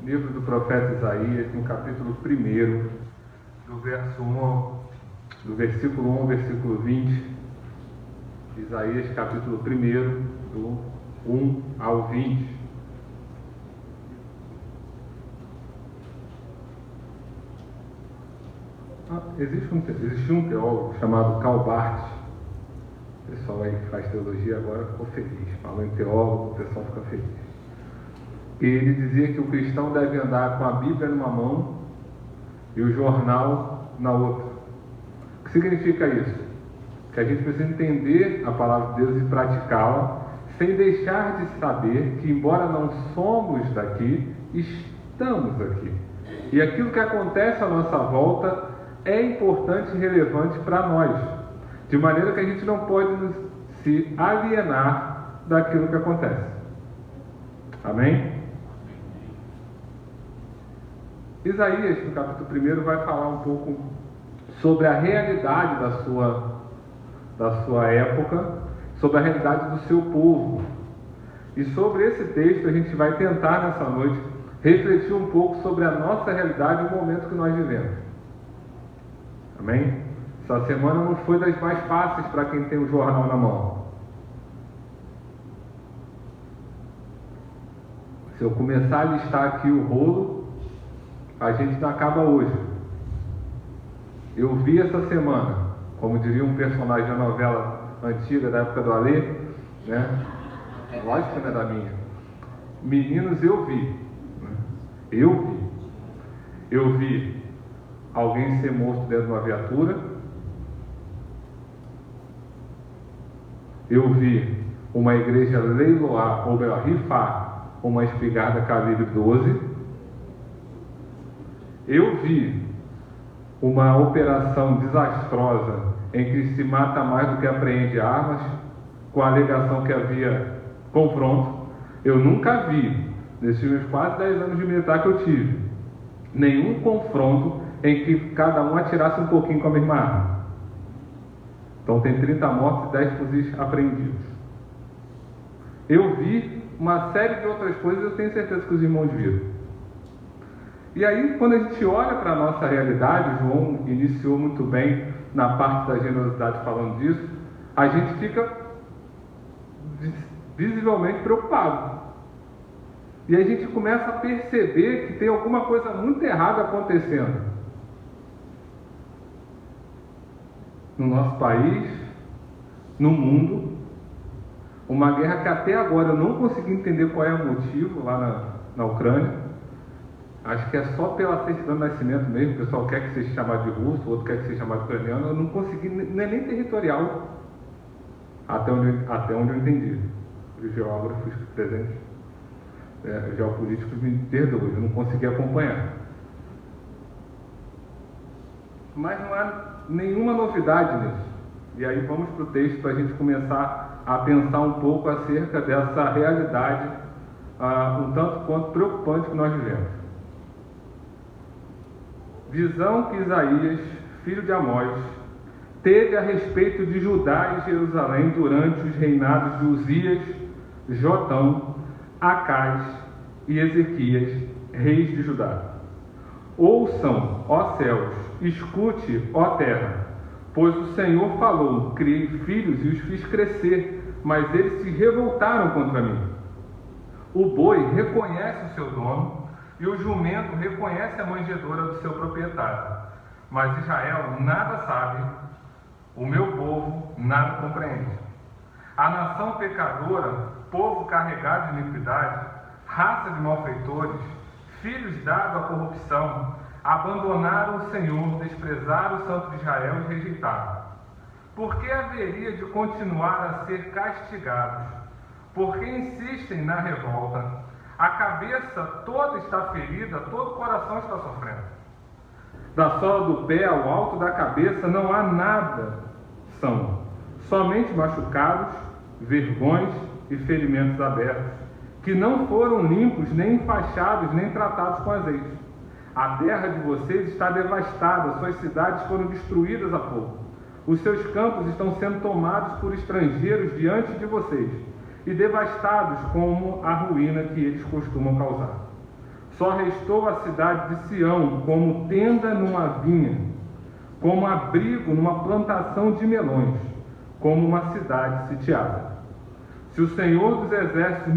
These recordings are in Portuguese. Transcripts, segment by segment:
livro do profeta Isaías, no capítulo 1, do versículo 1 ao versículo 20. Isaías, capítulo 1, do 1 ao 20. Existia um teólogo chamado Karl Barth. O pessoal aí que faz teologia agora ficou feliz. Falando em teólogo, o pessoal fica feliz. Ele dizia que o cristão deve andar com a Bíblia numa mão e o jornal na outra. O que significa isso? Que a gente precisa entender a palavra de Deus e praticá-la, sem deixar de saber que, embora não somos daqui, estamos aqui. E aquilo que acontece à nossa volta é importante e relevante para nós, de maneira que a gente não pode se alienar daquilo que acontece. Amém? Isaías, no capítulo 1, vai falar um pouco sobre a realidade da sua época, sobre a realidade do seu povo. E sobre esse texto a gente vai tentar nessa noite refletir um pouco sobre a nossa realidade e o momento que nós vivemos. Amém? Essa semana não foi das mais fáceis para quem tem o jornal na mão. Se eu começar a listar aqui o rolo, a gente não acaba hoje. Eu vi essa semana, como diria um personagem da novela antiga, da época do Alê, né? Lógico que não é da minha. Meninos, eu vi. Eu vi alguém ser morto dentro de uma viatura. Eu vi uma igreja leiloar, ou melhor, rifar uma espingarda calibre 12. Eu vi uma operação desastrosa em que se mata mais do que apreende armas, com a alegação que havia confronto. Eu nunca vi, nesses meus quase 10 anos de militar que eu tive, nenhum confronto em que cada um atirasse um pouquinho com a mesma arma. Então tem 30 mortos e 10 fuzis apreendidos. Eu vi uma série de outras coisas, eu tenho certeza que os irmãos viram. E aí, quando a gente olha para a nossa realidade, João iniciou muito bem na parte da generosidade falando disso, a gente fica visivelmente preocupado. E a gente começa a perceber que tem alguma coisa muito errada acontecendo no nosso país, no mundo. Uma guerra que até agora eu não consegui entender qual é o motivo lá na Ucrânia. Acho que é só pela certidão de nascimento mesmo. O pessoal quer que seja chamado de russo, o outro quer que seja chamado de ucraniano. Eu não consegui, não é nem territorial, até onde eu entendi. Os geógrafos presentes, geopolíticos, me perdoem, eu não consegui acompanhar. Mas não há nenhuma novidade nisso. E aí vamos para o texto para a gente começar a pensar um pouco acerca dessa realidade um tanto quanto preocupante que nós vivemos. Visão que Isaías, filho de Amós, teve a respeito de Judá e Jerusalém durante os reinados de Uzias, Jotão, Acaz e Ezequias, reis de Judá. Ouçam, ó céus, escute, ó terra, pois o Senhor falou, criei filhos e os fiz crescer, mas eles se revoltaram contra mim. O boi reconhece o seu dono, e o jumento reconhece a manjedoura do seu proprietário. Mas Israel nada sabe, o meu povo nada compreende. A nação pecadora, povo carregado de iniquidade, raça de malfeitores, filhos dados à corrupção, abandonaram o Senhor, desprezaram o Santo de Israel e rejeitaram. Por que haveria de continuar a ser castigados? Porque insistem na revolta. A cabeça toda está ferida, todo o coração está sofrendo. Da sola do pé ao alto da cabeça não há nada, são somente machucados, vergões e ferimentos abertos, que não foram limpos, nem enfaixados, nem tratados com azeite. A terra de vocês está devastada, suas cidades foram destruídas há pouco. Os seus campos estão sendo tomados por estrangeiros diante de vocês, e devastados como a ruína que eles costumam causar. Só restou a cidade de Sião como tenda numa vinha, como abrigo numa plantação de melões, como uma cidade sitiada. Se o Senhor dos Exércitos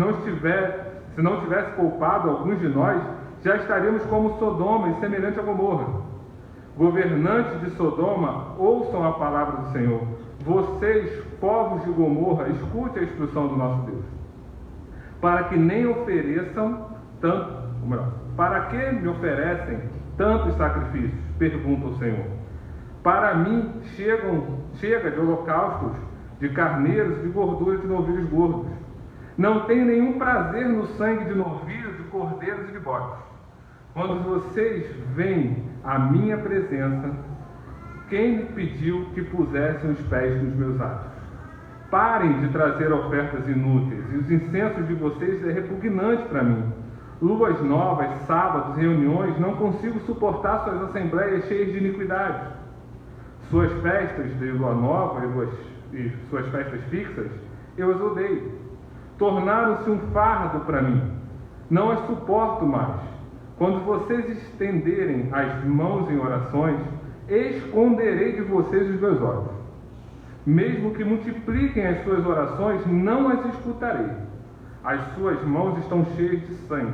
se não tivesse poupado alguns de nós, já estaríamos como Sodoma e semelhante a Gomorra. Governantes de Sodoma, ouçam a palavra do Senhor. Vocês, povos de Gomorra, escute a instrução do nosso Deus. Para que nem ofereçam tanto, ou melhor, para que me oferecem tantos sacrifícios? Pergunta o Senhor. Para mim chega de holocaustos, de carneiros, de gordura de novilhos gordos. Não tenho nenhum prazer no sangue de novilhos, de cordeiros e de bodes. Quando vocês vêm à minha presença, quem me pediu que pusessem os pés nos meus atos? Parem de trazer ofertas inúteis, e os incensos de vocês é repugnante para mim. Luas novas, sábados, reuniões, não consigo suportar suas assembleias cheias de iniquidade. Suas festas de lua nova e suas festas fixas, eu as odeio. Tornaram-se um fardo para mim. Não as suporto mais. Quando vocês estenderem as mãos em orações, esconderei de vocês os meus olhos. Mesmo que multipliquem as suas orações, não as escutarei. As suas mãos estão cheias de sangue.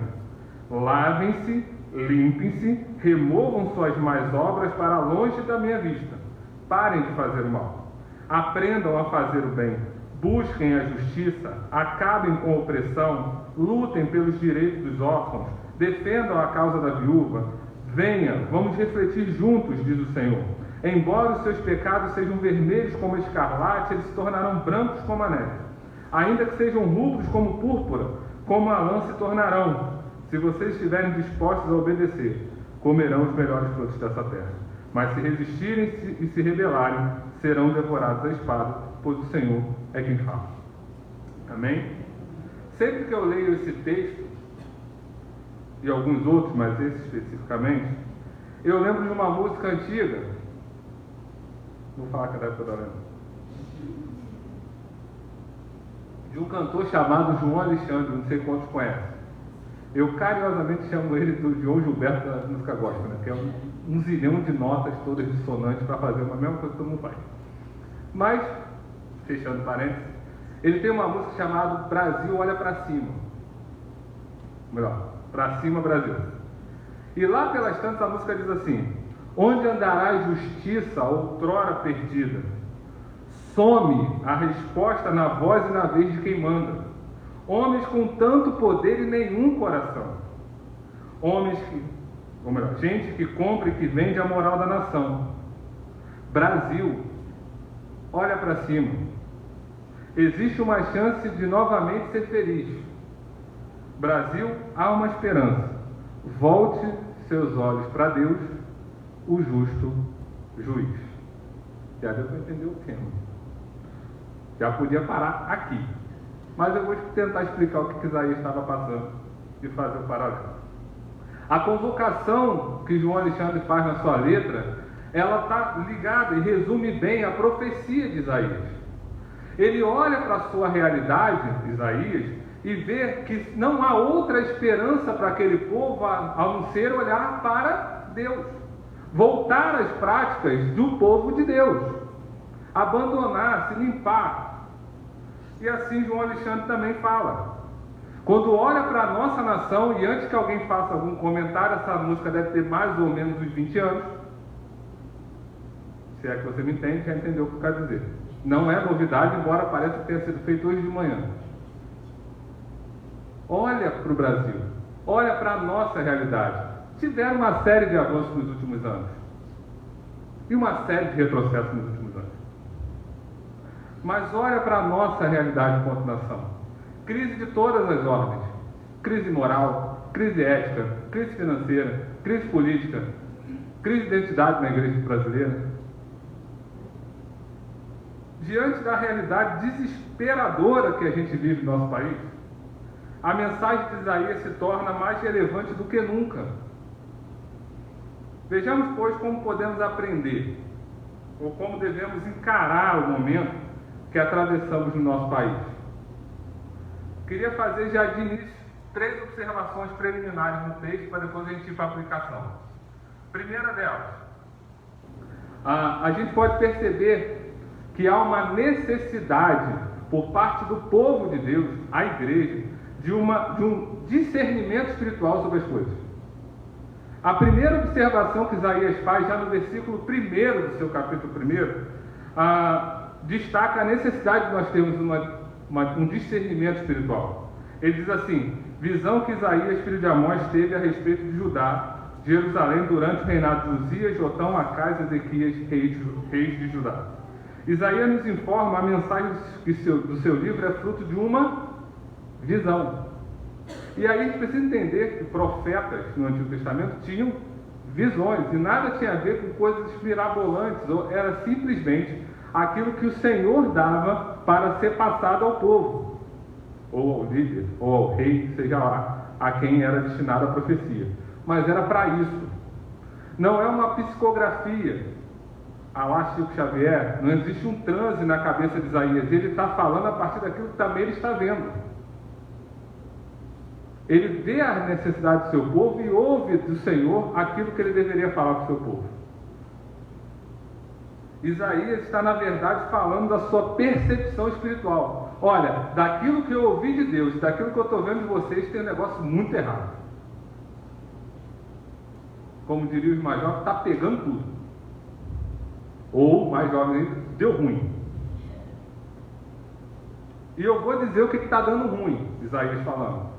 Lavem-se, limpem-se, removam suas más obras para longe da minha vista. Parem de fazer o mal. Aprendam a fazer o bem. Busquem a justiça, acabem com a opressão, lutem pelos direitos dos órfãos, defendam a causa da viúva. Venha, vamos refletir juntos, diz o Senhor. Embora os seus pecados sejam vermelhos como a escarlate, eles se tornarão brancos como a neve. Ainda que sejam rubros como púrpura, como a lã se tornarão. Se vocês estiverem dispostos a obedecer, comerão os melhores frutos dessa terra. Mas se resistirem e se rebelarem, serão devorados à espada, pois o Senhor é quem fala. Amém? Sempre que eu leio esse texto, e alguns outros, mas esse especificamente, eu lembro de uma música antiga. Vou falar que é da época da lenda. De um cantor chamado João Alexandre, não sei quantos conhecem. Eu carinhosamente chamo ele do João Gilberto da música gospel, né? Que é um zilhão de notas todas dissonantes para fazer a mesma coisa que todo mundo faz. Mas, fechando parênteses, ele tem uma música chamada Brasil Olha Pra Cima. Melhor, Pra Cima Brasil. E lá pelas tantas a música diz assim: onde andará a justiça outrora perdida? Some a resposta na voz e na vez de quem manda. Homens com tanto poder e nenhum coração. Gente que compra e que vende a moral da nação. Brasil, olha para cima. Existe uma chance de novamente ser feliz. Brasil, há uma esperança. Volte seus olhos para Deus, o justo juiz. Já deu para entender o tema. Já podia parar aqui. Mas eu vou tentar explicar o que Isaías estava passando e fazer o paralelo. A convocação que João Alexandre faz na sua letra, ela está ligada e resume bem a profecia de Isaías. Ele olha para a sua realidade, Isaías, e vê que não há outra esperança para aquele povo a não ser olhar para Deus. Voltar às práticas do povo de Deus. Abandonar, se limpar. E assim João Alexandre também fala. Quando olha para a nossa nação, e antes que alguém faça algum comentário, essa música deve ter mais ou menos uns 20 anos. Se é que você me entende, já entendeu o que eu quero dizer. Não é novidade, embora pareça que tenha sido feito hoje de manhã. Olha para o Brasil. Olha para a nossa realidade. Tiveram uma série de avanços nos últimos anos. E uma série de retrocessos nos últimos anos. Mas olha para a nossa realidade enquanto nação. Crise de todas as ordens. Crise moral, crise ética, crise financeira, crise política, crise de identidade na igreja brasileira. Diante da realidade desesperadora que a gente vive no nosso país, a mensagem de Isaías se torna mais relevante do que nunca. Vejamos, pois, como podemos aprender, ou como devemos encarar o momento que atravessamos no nosso país. Queria fazer já de início 3 observações preliminares no texto para depois a gente ir para a aplicação. Primeira delas, a gente pode perceber que há uma necessidade por parte do povo de Deus, a igreja, de um discernimento espiritual sobre as coisas. A primeira observação que Isaías faz, já no versículo 1 do seu capítulo 1, destaca a necessidade de nós termos um discernimento espiritual. Ele diz assim: visão que Isaías, filho de Amós, teve a respeito de Judá, de Jerusalém, durante o reinado de Uzias, Jotão, Acás e Ezequias, reis de Judá. Isaías nos informa a mensagem do seu livro é fruto de uma visão. E aí a gente precisa entender que profetas no Antigo Testamento tinham visões, e nada tinha a ver com coisas mirabolantes, ou era simplesmente aquilo que o Senhor dava para ser passado ao povo, ou ao líder, ou ao rei, seja lá a quem era destinada a profecia. Mas era para isso. Não é uma psicografia a lá Chico Xavier, não existe um transe na cabeça de Isaías, ele está falando a partir daquilo que também ele está vendo. Ele vê a necessidade do seu povo e ouve do Senhor aquilo que ele deveria falar para o seu povo. Isaías está, na verdade, falando da sua percepção espiritual. Olha, daquilo que eu ouvi de Deus, daquilo que eu estou vendo de vocês, tem um negócio muito errado. Como diria os mais jovens, está pegando tudo. Ou, mais jovens ainda, deu ruim. E eu vou dizer o que está dando ruim, Isaías falando.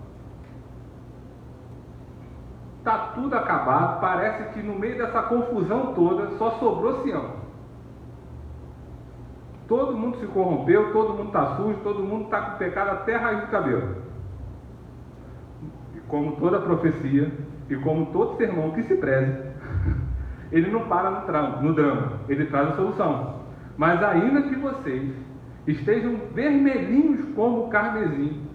Está tudo acabado, parece que no meio dessa confusão toda só sobrou Sião. Todo mundo se corrompeu, todo mundo está sujo, todo mundo está com pecado até a raiz do cabelo. E como toda profecia, e como todo sermão que se preze, ele não para no drama, ele traz a solução. Mas ainda que vocês estejam vermelhinhos como o carmesim,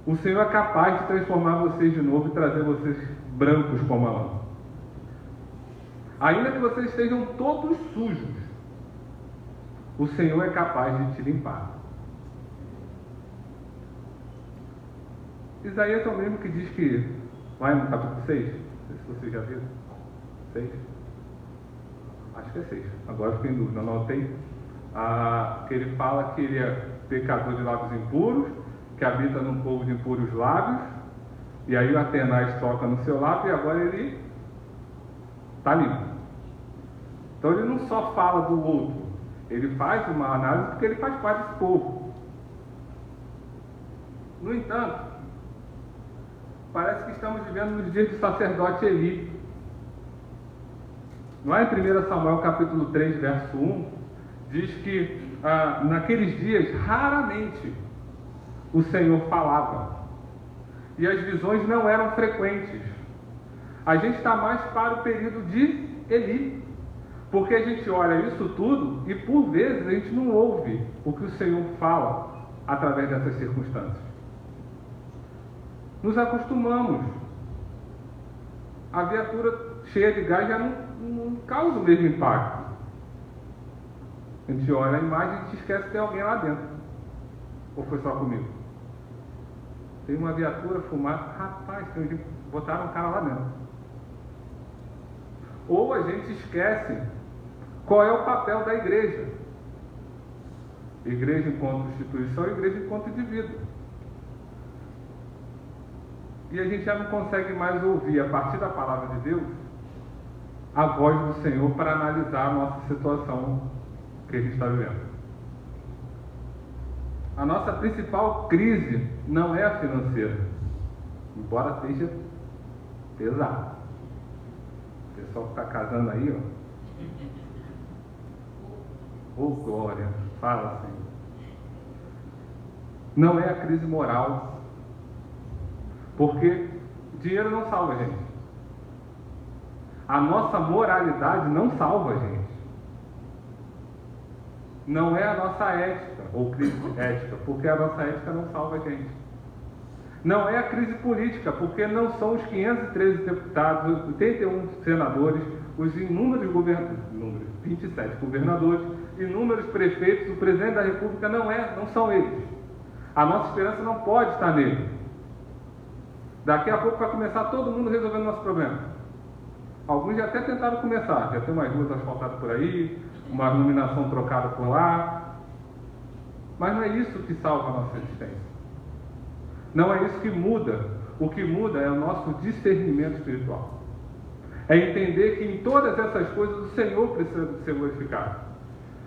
o Senhor é capaz de transformar vocês de novo e trazer vocês brancos como a lã. Ainda que vocês estejam todos sujos, o Senhor é capaz de te limpar. Isaías é o mesmo que diz que, lá no capítulo 6, não sei se vocês já viram, 6? Acho que é 6, agora fiquei em dúvida, não anotei. Que ele fala que ele é pecador de lábios impuros, que habita num povo de impuros lábios, e aí o Atenais toca no seu lábio e agora ele está limpo. Então ele não só fala do outro, ele faz uma análise porque ele faz parte desse povo. No entanto, parece que estamos vivendo nos dias do sacerdote Eli. Lá em 1 Samuel capítulo 3, verso 1, diz que naqueles dias raramente o Senhor falava, e as visões não eram frequentes. A gente está mais para o período de Eli, porque a gente olha isso tudo e por vezes a gente não ouve o que o Senhor fala através dessas circunstâncias. Nos acostumamos. A viatura cheia de gás já não causa o mesmo impacto. A gente olha a imagem e a gente esquece que tem alguém lá dentro. Ou foi só comigo? Tem uma viatura fumada, rapaz, botaram um cara lá dentro. Ou a gente esquece qual é o papel da igreja. Igreja enquanto instituição e igreja enquanto indivíduo. E a gente já não consegue mais ouvir, a partir da palavra de Deus, a voz do Senhor para analisar a nossa situação que a gente está vivendo. A nossa principal crise não é a financeira, embora esteja pesado. O pessoal que está casando aí, ó. Oh, glória, fala assim. Não é a crise moral, porque dinheiro não salva a gente. A nossa moralidade não salva a gente. Não é a nossa ética, ou crise ética, porque a nossa ética não salva a gente. Não é a crise política, porque não são os 513 deputados, 81 senadores, os inúmeros 27 governadores, inúmeros prefeitos, o presidente da República não são eles. A nossa esperança não pode estar nele. Daqui a pouco vai começar todo mundo resolvendo nosso problema. Alguns já até tentaram começar, já tem umas ruas asfaltadas por aí, uma iluminação trocada por lá. Mas não é isso que salva a nossa existência. Não é isso que muda. O que muda é o nosso discernimento espiritual. É entender que em todas essas coisas o Senhor precisa ser glorificado.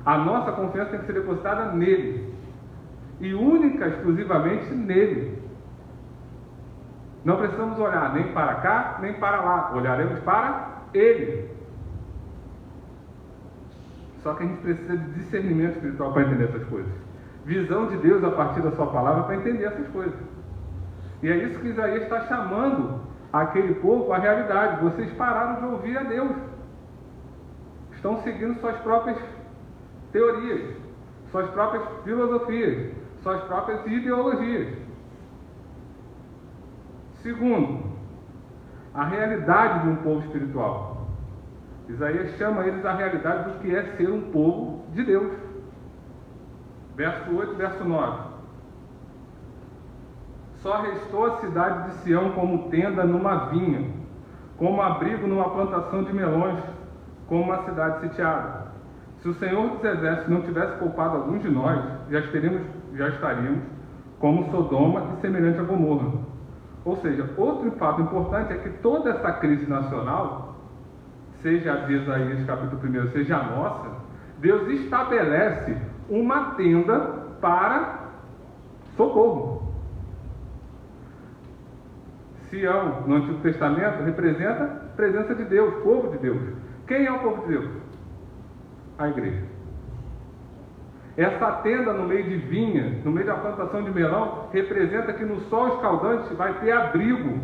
A nossa confiança tem que ser depositada nele. E única, exclusivamente nele. Não precisamos olhar nem para cá, nem para lá. Olharemos para ele. Só que a gente precisa de discernimento espiritual para entender essas coisas. Visão de Deus a partir da sua palavra para entender essas coisas. E é isso que Isaías está chamando aquele povo à realidade. Vocês pararam de ouvir a Deus. Estão seguindo suas próprias teorias, suas próprias filosofias, suas próprias ideologias. Segundo, a realidade de um povo espiritual. Isaías chama eles à realidade do que é ser um povo de Deus. Verso 8, verso 9. Só restou a cidade de Sião como tenda numa vinha, como abrigo numa plantação de melões, como uma cidade sitiada. Se o Senhor dos Exércitos não tivesse poupado alguns de nós, já estaríamos como Sodoma e semelhante a Gomorra. Ou seja, outro fato importante é que toda essa crise nacional, seja a de Isaías capítulo 1, seja a nossa, Deus estabelece uma tenda para socorro. Sião, no Antigo Testamento, representa a presença de Deus, povo de Deus. Quem é o povo de Deus? A igreja. Essa tenda no meio de vinha, no meio da plantação de melão, representa que no sol escaldante vai ter abrigo.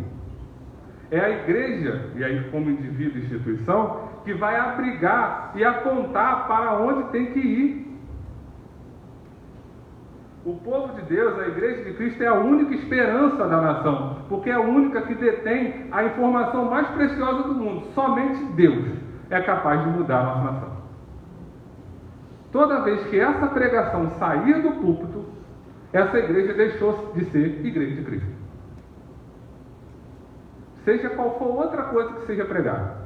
É a igreja, e aí como indivíduo e instituição, que vai abrigar e apontar para onde tem que ir. O povo de Deus, a igreja de Cristo, é a única esperança da nação, porque é a única que detém a informação mais preciosa do mundo. Somente Deus é capaz de mudar a nossa nação. Toda vez que essa pregação sair do púlpito, essa igreja deixou de ser igreja de Cristo. Seja qual for outra coisa que seja pregada,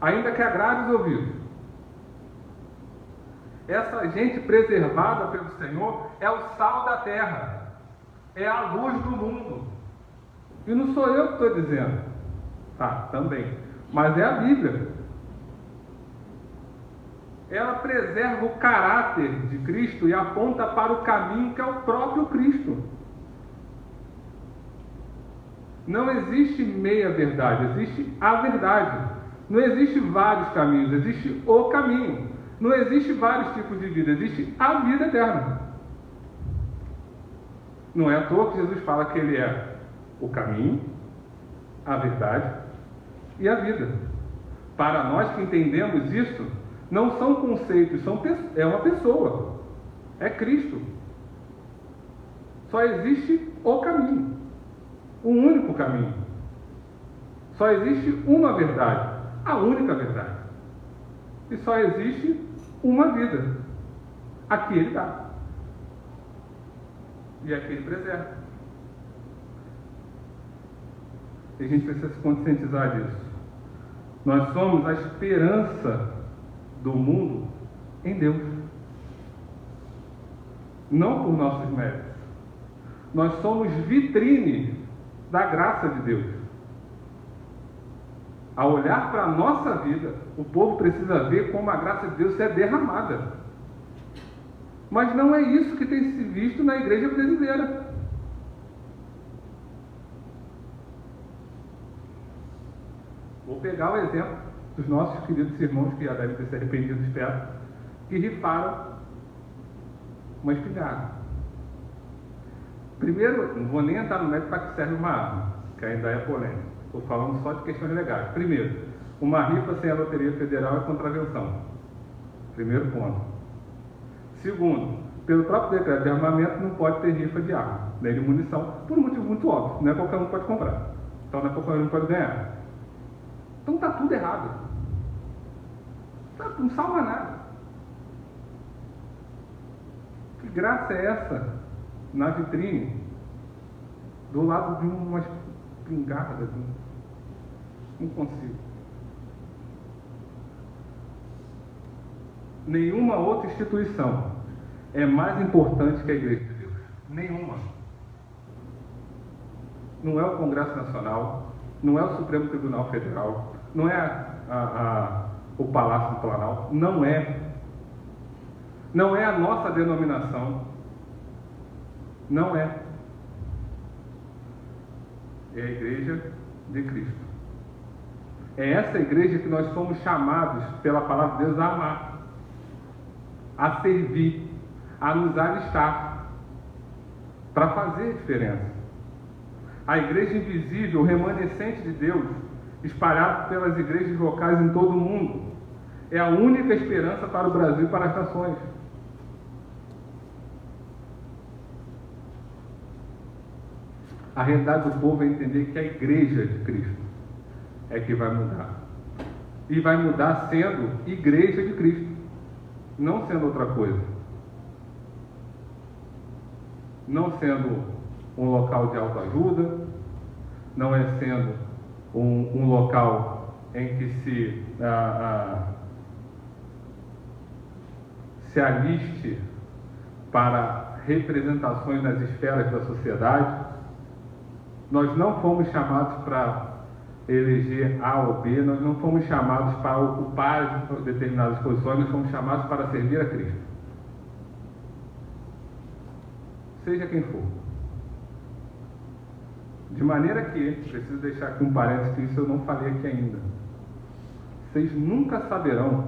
ainda que agrade os ouvidos. Essa gente preservada pelo Senhor é o sal da terra, é a luz do mundo. E não sou eu que estou dizendo, também, mas é a Bíblia. Ela preserva o caráter de Cristo e aponta para o caminho que é o próprio Cristo. Não existe meia verdade, existe a verdade. Não existe vários caminhos, existe o caminho. Não existe vários tipos de vida, existe a vida eterna. Não é à toa que Jesus fala que Ele é o caminho, a verdade e a vida. Para nós que entendemos isso, não são conceitos, é uma pessoa. É Cristo. Só existe o caminho. O único caminho. Só existe uma verdade. A única verdade. E só existe uma vida. Aqui Ele dá. E aqui Ele preserva. E a gente precisa se conscientizar disso. Nós somos a esperança do mundo em Deus. Não por nossos méritos. Nós somos vitrine da graça de Deus. Ao olhar para a nossa vida, o povo precisa ver como a graça de Deus é derramada. Mas não é isso que tem se visto na igreja brasileira. Vou pegar o exemplo dos nossos queridos irmãos, que já devem ter se arrependido, espero, que rifaram uma espingarda. Primeiro, não vou nem entrar no mérito para que serve uma arma, que ainda é polêmica. Estou falando só de questões legais. Primeiro, uma rifa sem a Loteria Federal é contravenção. Primeiro ponto. Segundo, pelo próprio decreto de armamento não pode ter rifa de arma, nem de munição, por um motivo muito óbvio. Não é qualquer um que pode comprar. Então não é qualquer um que pode ganhar. Então está tudo errado. Não salva nada. Que graça é essa na vitrine, do lado de uma espingarda. Não consigo. Nenhuma outra instituição é mais importante que a Igreja de Deus. Nenhuma. Não é o Congresso Nacional, não é o Supremo Tribunal Federal, não é o Palácio do Planalto, não é. Não é a nossa denominação, não é. É a Igreja de Cristo. É essa igreja que nós somos chamados pela palavra de Deus a amar, a servir, a nos alistar, para fazer diferença. A igreja invisível, o remanescente de Deus, espalhado pelas igrejas locais em todo o mundo, é a única esperança para o Brasil e para as nações. A realidade do povo é entender que a igreja de Cristo é que vai mudar. E vai mudar sendo igreja de Cristo, não sendo outra coisa. Não sendo um local de autoajuda, não é sendo um local em que se aliste para representações nas esferas da sociedade. Nós não fomos chamados para eleger A ou B, nós não fomos chamados para ocupar determinadas posições, nós fomos chamados para servir a Cristo. Seja quem for. De maneira que, preciso deixar aqui um parênteses, que isso eu não falei aqui ainda. Vocês nunca saberão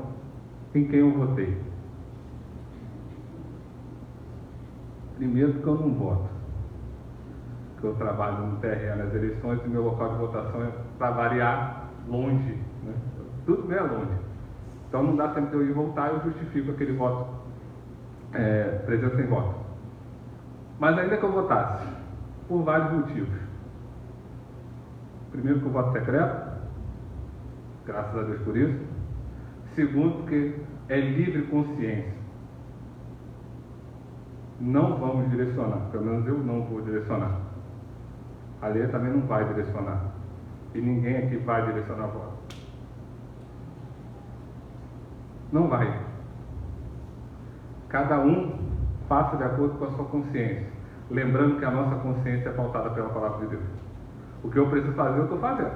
em quem eu votei. Primeiro porque eu não voto. Porque eu trabalho no TRE nas eleições e meu local de votação é, para variar, longe. Né? Tudo bem longe. Então não dá tempo de eu ir voltar, eu justifico aquele voto, presença sem voto. Mas ainda que eu votasse, por vários motivos. Primeiro, que o voto secreto, graças a Deus por isso. Segundo, porque é livre consciência. Não vamos direcionar, pelo menos eu não vou direcionar. A lei também não vai direcionar. E ninguém aqui vai direcionar o voto. Não vai. Cada um faça de acordo com a sua consciência. Lembrando que a nossa consciência é pautada pela palavra de Deus. O que eu preciso fazer, eu estou fazendo.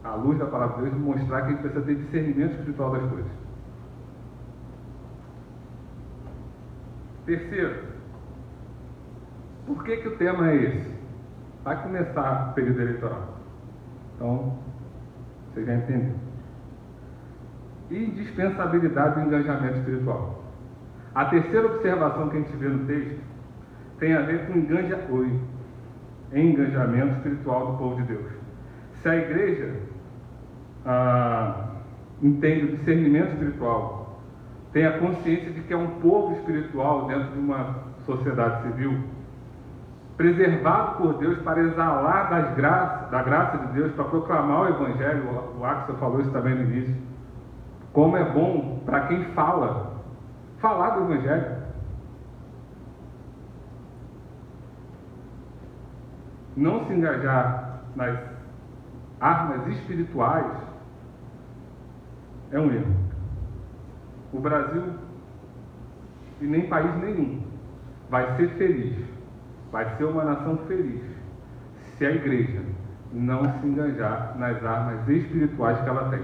À luz da palavra de Deus, mostrar que a gente precisa ter discernimento espiritual das coisas. Terceiro, por que o tema é esse? Vai começar o período eleitoral. Então, você já entendeu. Indispensabilidade do engajamento espiritual. A terceira observação que a gente vê no texto tem a ver com engajamento espiritual do povo de Deus. Se a igreja entende o discernimento espiritual, tem a consciência de que é um povo espiritual dentro de uma sociedade civil, preservado por Deus para exalar da graça de Deus, para proclamar o Evangelho. O Axel falou isso também no início. Como é bom para quem falar do Evangelho. Não se engajar nas armas espirituais é um erro. O Brasil, e nem país nenhum, vai ser feliz, vai ser uma nação feliz, se a igreja não se engajar nas armas espirituais que ela tem.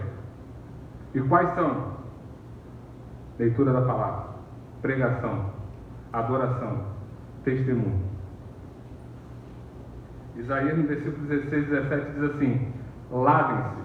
E quais são? Leitura da palavra, pregação, adoração, testemunho. Isaías, no versículo 16 e 17, diz assim: lavem-se,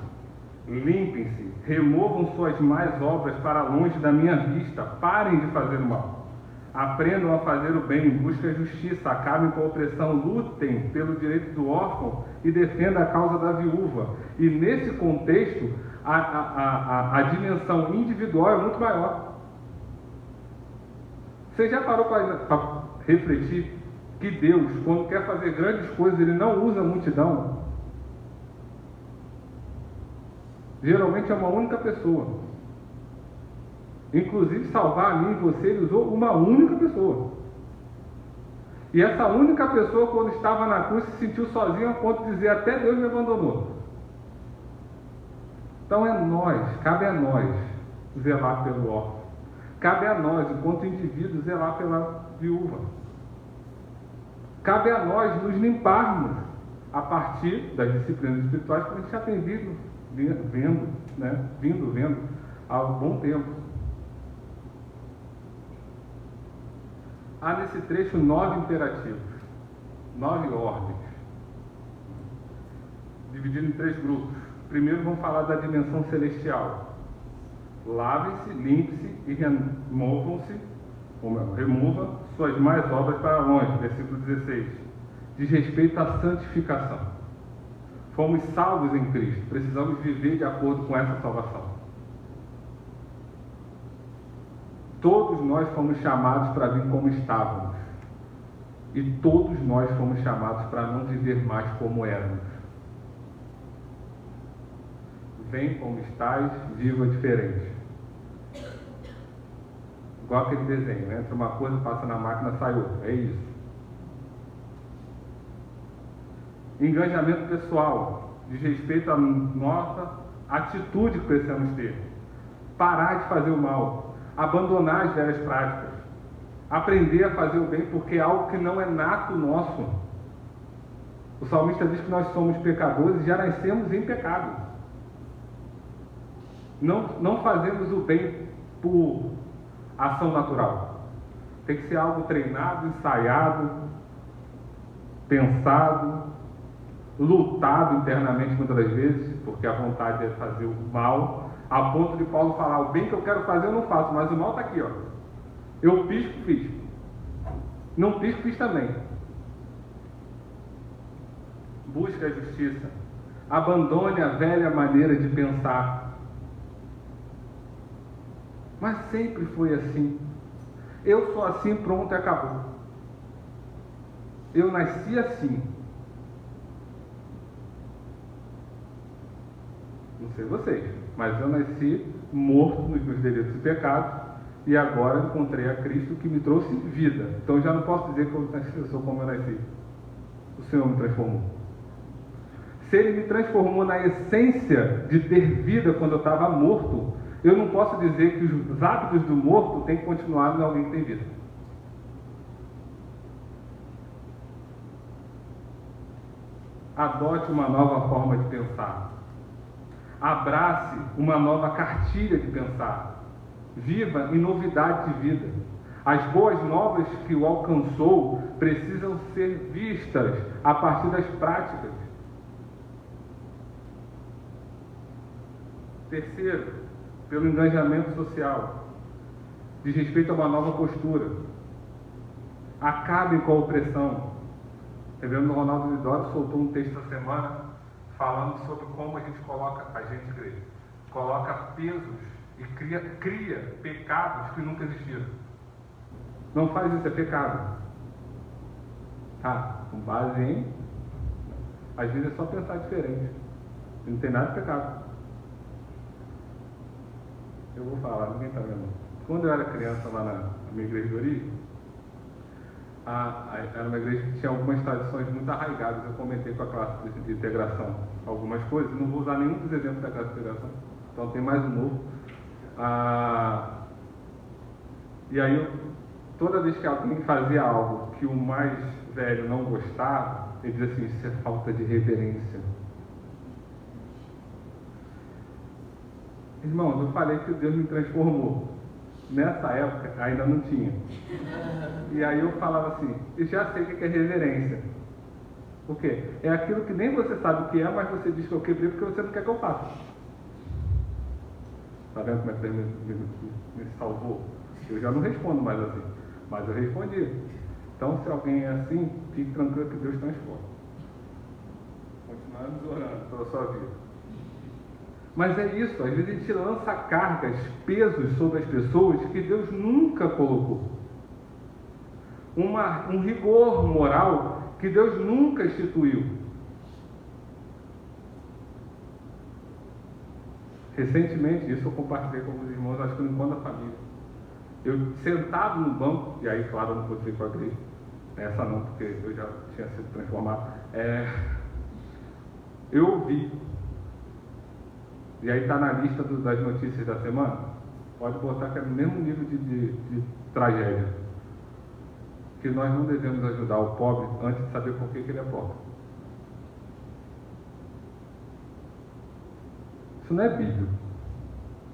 limpem-se, removam suas más obras para longe da minha vista, parem de fazer o mal, aprendam a fazer o bem, busquem a justiça, acabem com a opressão, lutem pelo direito do órfão e defendam a causa da viúva. E nesse contexto, a dimensão individual é muito maior. Você já parou para refletir que Deus, quando quer fazer grandes coisas, Ele não usa a multidão? Geralmente é uma única pessoa. Inclusive, salvar a mim e você, Ele usou uma única pessoa. E essa única pessoa, quando estava na cruz, se sentiu sozinha a ponto de dizer: até Deus me abandonou. Então cabe a nós zelar pelo órfão. Cabe a nós, enquanto indivíduos, zelar pela viúva. Cabe a nós nos limparmos a partir das disciplinas espirituais que a gente já tem vindo vendo há um bom tempo. Há nesse trecho 9 imperativos, 9 ordens, divididos em 3 grupos. Primeiro vamos falar da dimensão celestial. Lavem-se, limpe-se e remova suas más obras para longe. Versículo 16. Diz respeito à santificação. Fomos salvos em Cristo, precisamos viver de acordo com essa salvação. Todos nós fomos chamados para vir como estávamos. E todos nós fomos chamados para não viver mais como éramos. Vem como estás, viva diferente. Igual aquele desenho, né? Entra uma coisa, passa na máquina, sai outra. É isso. Engajamento pessoal, diz respeito à nossa atitude que precisamos ter. Parar de fazer o mal, abandonar as velhas práticas, aprender a fazer o bem, porque é algo que não é nato nosso. O salmista diz que nós somos pecadores e já nascemos em pecado. Não fazemos o bem por ação natural. Tem que ser algo treinado, ensaiado, pensado, lutado internamente muitas das vezes, porque a vontade é fazer o mal, a ponto de Paulo falar: o bem que eu quero fazer eu não faço, mas o mal está aqui, ó. Eu pisco, fiz. Não pisco, fiz também. Busque a justiça. Abandone a velha maneira de pensar. Mas sempre foi assim. Eu sou assim, pronto, e acabou. Eu nasci assim. Não sei vocês, mas eu nasci morto nos meus delitos e pecados, e agora encontrei a Cristo que me trouxe vida. Então eu já não posso dizer que eu sou como eu nasci. O Senhor me transformou. Se Ele me transformou na essência de ter vida quando eu estava morto, eu não posso dizer que os hábitos do morto têm que continuar em alguém que tem vida. Adote uma nova forma de pensar. Abrace uma nova cartilha de pensar. Viva em novidade de vida. As boas novas que o alcançou precisam ser vistas a partir das práticas. Terceiro, pelo engajamento social. Diz respeito a uma nova postura. Acabem com a opressão. O reverendo Ronaldo Lidório soltou um texto essa semana falando sobre como a gente coloca pesos e cria pecados que nunca existiram. Não faz isso, é pecado. Com base em... Às vezes é só pensar diferente. Não tem nada de pecado. Eu vou falar, ninguém está vendo. Quando eu era criança lá na minha igreja de origem, era uma igreja que tinha algumas tradições muito arraigadas. Eu comentei com a classe de integração algumas coisas. Não vou usar nenhum dos exemplos da classe de integração, então tem mais um novo. E aí, toda vez que alguém fazia algo que o mais velho não gostava, ele dizia assim: isso é falta de reverência. Irmãos, eu falei que Deus me transformou. Nessa época ainda não tinha. E aí eu falava assim: eu já sei o que é reverência. Por quê? É aquilo que nem você sabe o que é, mas você diz que eu quebrei porque você não quer que eu faça. Está vendo como é que Deus me salvou? Eu já não respondo mais assim, mas eu respondi. Então, se alguém é assim, fique tranquilo que Deus transforma. Continuamos orando pela sua vida. Mas é isso, às vezes a gente lança cargas, pesos sobre as pessoas que Deus nunca colocou. Um rigor moral que Deus nunca instituiu. Recentemente, isso eu compartilhei com os irmãos, acho que no encontro da família. Eu sentado no banco, e aí, claro, eu não vou dizer com a igreja, essa não, porque eu já tinha sido transformado, eu ouvi, e aí está na lista das notícias da semana, pode botar que é no mesmo nível de tragédia, que nós não devemos ajudar o pobre antes de saber por que ele é pobre. Isso não é bíblico,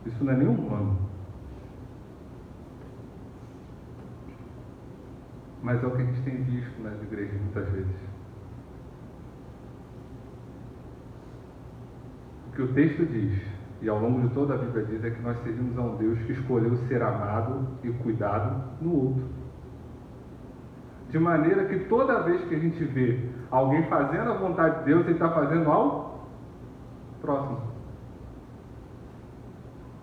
isso não é nem humano, mas é o que a gente tem visto nas igrejas muitas vezes. O que o texto diz, e ao longo de toda a Bíblia diz, é que nós servimos a um Deus que escolheu ser amado e cuidado no outro. De maneira que toda vez que a gente vê alguém fazendo a vontade de Deus, ele está fazendo ao próximo.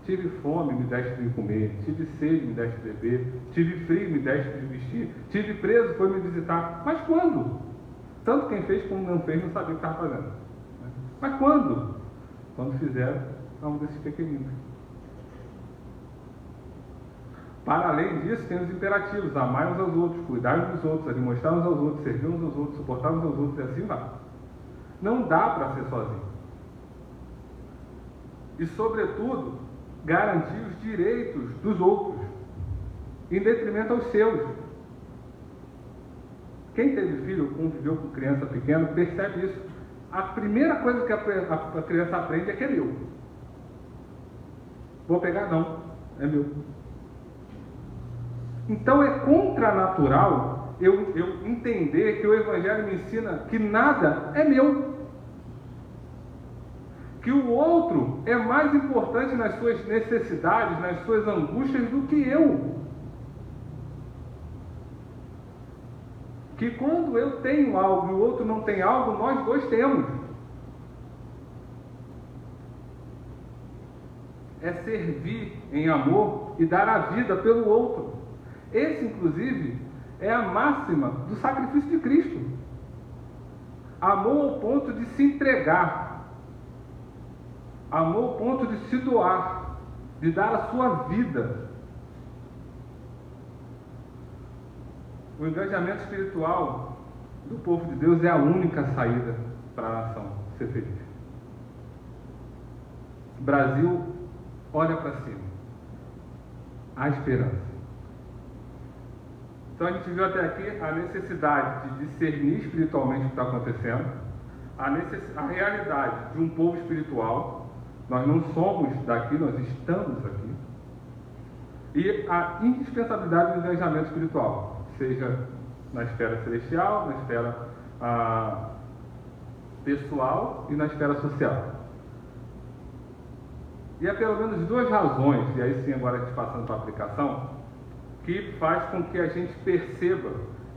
Tive fome, me deste de comer. Tive sede, me deste de beber. Tive frio, me deste de vestir. Tive preso, foi me visitar. Mas quando? Tanto quem fez como não fez não sabia o que estava fazendo. Mas quando? Quando fizeram a um desses pequeninos. Para além disso, tem os imperativos: amar uns aos outros, cuidar uns dos outros, admoestar uns aos outros, servir uns aos outros, suportar uns aos outros, e assim vai. Não dá para ser sozinho. E, sobretudo, garantir os direitos dos outros, em detrimento aos seus. Quem teve filho, conviveu com criança pequena, percebe isso. A primeira coisa que a criança aprende é que é meu. Vou pegar? Não, é meu. Então é contranatural eu entender que o Evangelho me ensina que nada é meu. Que o outro é mais importante nas suas necessidades, nas suas angústias do que eu. Que quando eu tenho algo e o outro não tem algo, nós dois temos. É servir em amor e dar a vida pelo outro. Esse, inclusive, é a máxima do sacrifício de Cristo. Amor ao ponto de se entregar. Amor ao ponto de se doar, de dar a sua vida. O engajamento espiritual do povo de Deus é a única saída para a nação ser feliz. O Brasil olha para cima. Há esperança. Então a gente viu até aqui a necessidade de discernir espiritualmente o que está acontecendo, a realidade de um povo espiritual. Nós não somos daqui, nós estamos aqui. E a indispensabilidade do engajamento espiritual, seja na esfera celestial, na esfera pessoal e na esfera social. E há pelo menos duas razões, e aí sim agora a gente passando para a aplicação, que faz com que a gente perceba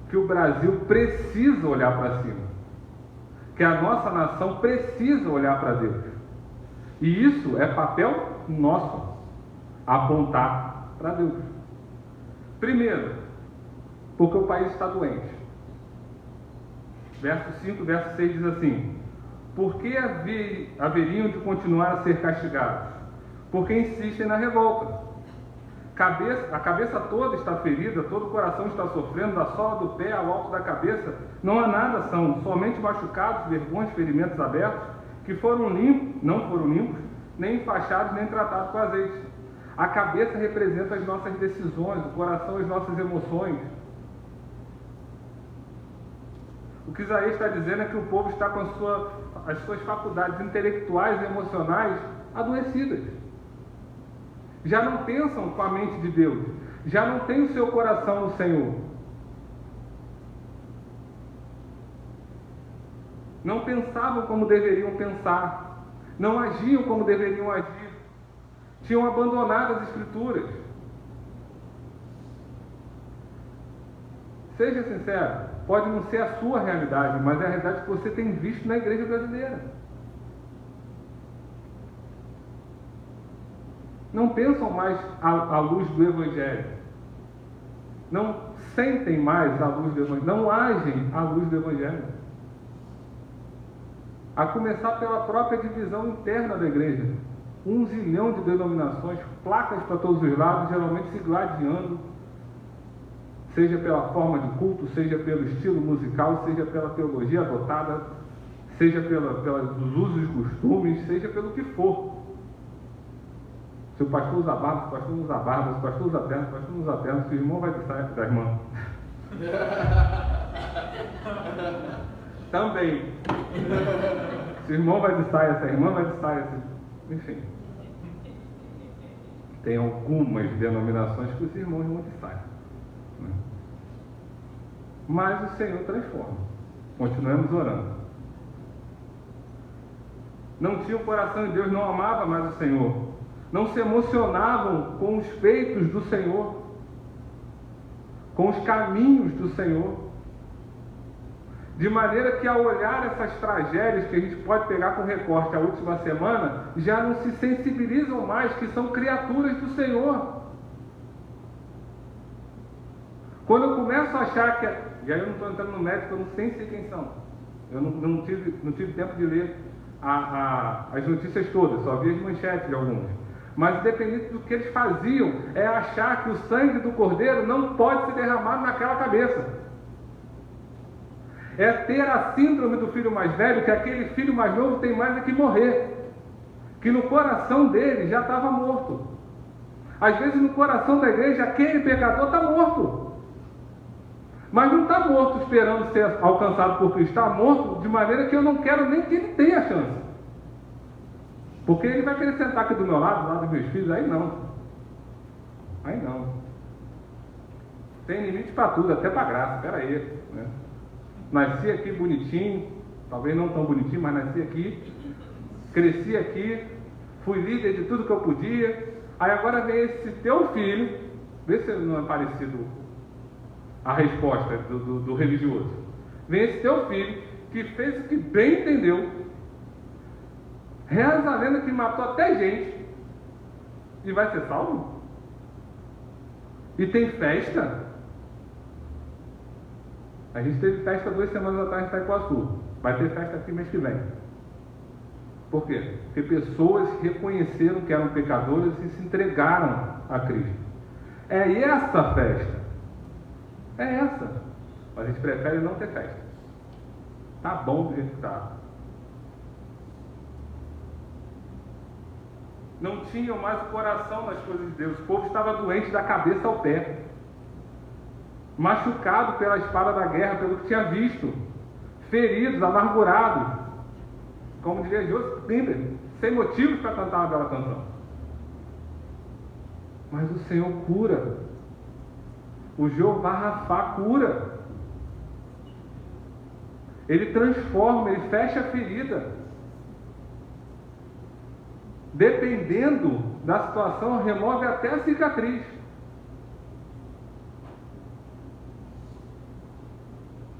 que o Brasil precisa olhar para cima, que a nossa nação precisa olhar para Deus. E isso é papel nosso, apontar para Deus. Primeiro, porque o país está doente. Verso 5, verso 6 diz assim: por que haveriam de continuar a ser castigados? Porque insistem na revolta. A cabeça toda está ferida, todo o coração está sofrendo, da sola do pé ao alto da cabeça. Não há nada, são somente machucados, vergonhas, ferimentos abertos, que não foram limpos, nem enfaixados, nem tratados com azeite. A cabeça representa as nossas decisões, o coração as nossas emoções. O que Isaías está dizendo é que o povo está com as suas faculdades intelectuais e emocionais adoecidas. Já não pensam com a mente de Deus, já não tem o seu coração no Senhor. Não pensavam como deveriam pensar, não agiam como deveriam agir, tinham abandonado as Escrituras. Seja sincero, pode não ser a sua realidade, mas é a realidade que você tem visto na igreja brasileira. Não pensam mais à luz do Evangelho, não sentem mais a luz do Evangelho, não agem à luz do Evangelho. A começar pela própria divisão interna da igreja. 1 zilhão de denominações, placas para todos os lados, geralmente se gladiando, seja pela forma de culto, seja pelo estilo musical, seja pela teologia adotada, seja pelos usos e costumes, seja pelo que for. Se o pastor usa barba, se o pastor não usa barba, se o pastor usa terno, se o pastor não usa terno, se o irmão vai de saia da irmã. Também. Se o irmão vai de saia, se a irmã vai de saia, enfim. Tem algumas denominações que os irmãos vão de saia. Né? Mas o Senhor transforma. Continuemos orando. Não tinha o coração de Deus, não amava mais o Senhor. Não se emocionavam com os feitos do Senhor, com os caminhos do Senhor. De maneira que, ao olhar essas tragédias que a gente pode pegar com recorte a última semana, já não se sensibilizam mais que são criaturas do Senhor. Quando eu começo a achar que... E aí eu não estou entrando no médico, eu não sei quem são. Eu não tive tempo de ler as notícias todas, só vi as manchetes de algumas. Mas independente do que eles faziam, é achar que o sangue do Cordeiro não pode ser derramado naquela cabeça. É ter a síndrome do filho mais velho, que aquele filho mais novo tem mais é que morrer. Que no coração dele já estava morto. Às vezes no coração da igreja, aquele pecador está morto. Mas não está morto esperando ser alcançado por Cristo. Está morto de maneira que eu não quero nem que ele tenha a chance. Porque ele vai querer sentar aqui do meu lado, do lado dos meus filhos, aí não. Aí não. Tem limite para tudo, até para graça, espera aí. Né? Nasci aqui bonitinho, talvez não tão bonitinho, mas nasci aqui, cresci aqui, fui líder de tudo que eu podia, aí agora vem esse teu filho, vê se não é parecido a resposta do religioso, vem esse teu filho, que fez o que bem entendeu, reza a lenda que matou até gente, e vai ser salvo? E tem festa? A gente teve festa 2 semanas atrás em Itaquaçu. Vai ter festa aqui mês que vem. Por quê? Porque pessoas reconheceram que eram pecadores e se entregaram a Cristo. É essa festa. É essa. A gente prefere não ter festa. Tá bom do jeito que tá. Não tinham mais o coração nas coisas de Deus. O povo estava doente da cabeça ao pé. Machucado pela espada da guerra, pelo que tinha visto, feridos, amargurados, como diria Joseph Bimber, sem motivos para cantar uma bela canção. Mas o Senhor cura, o Jeová Rafá cura, Ele transforma, Ele fecha a ferida. Dependendo da situação, remove até a cicatriz.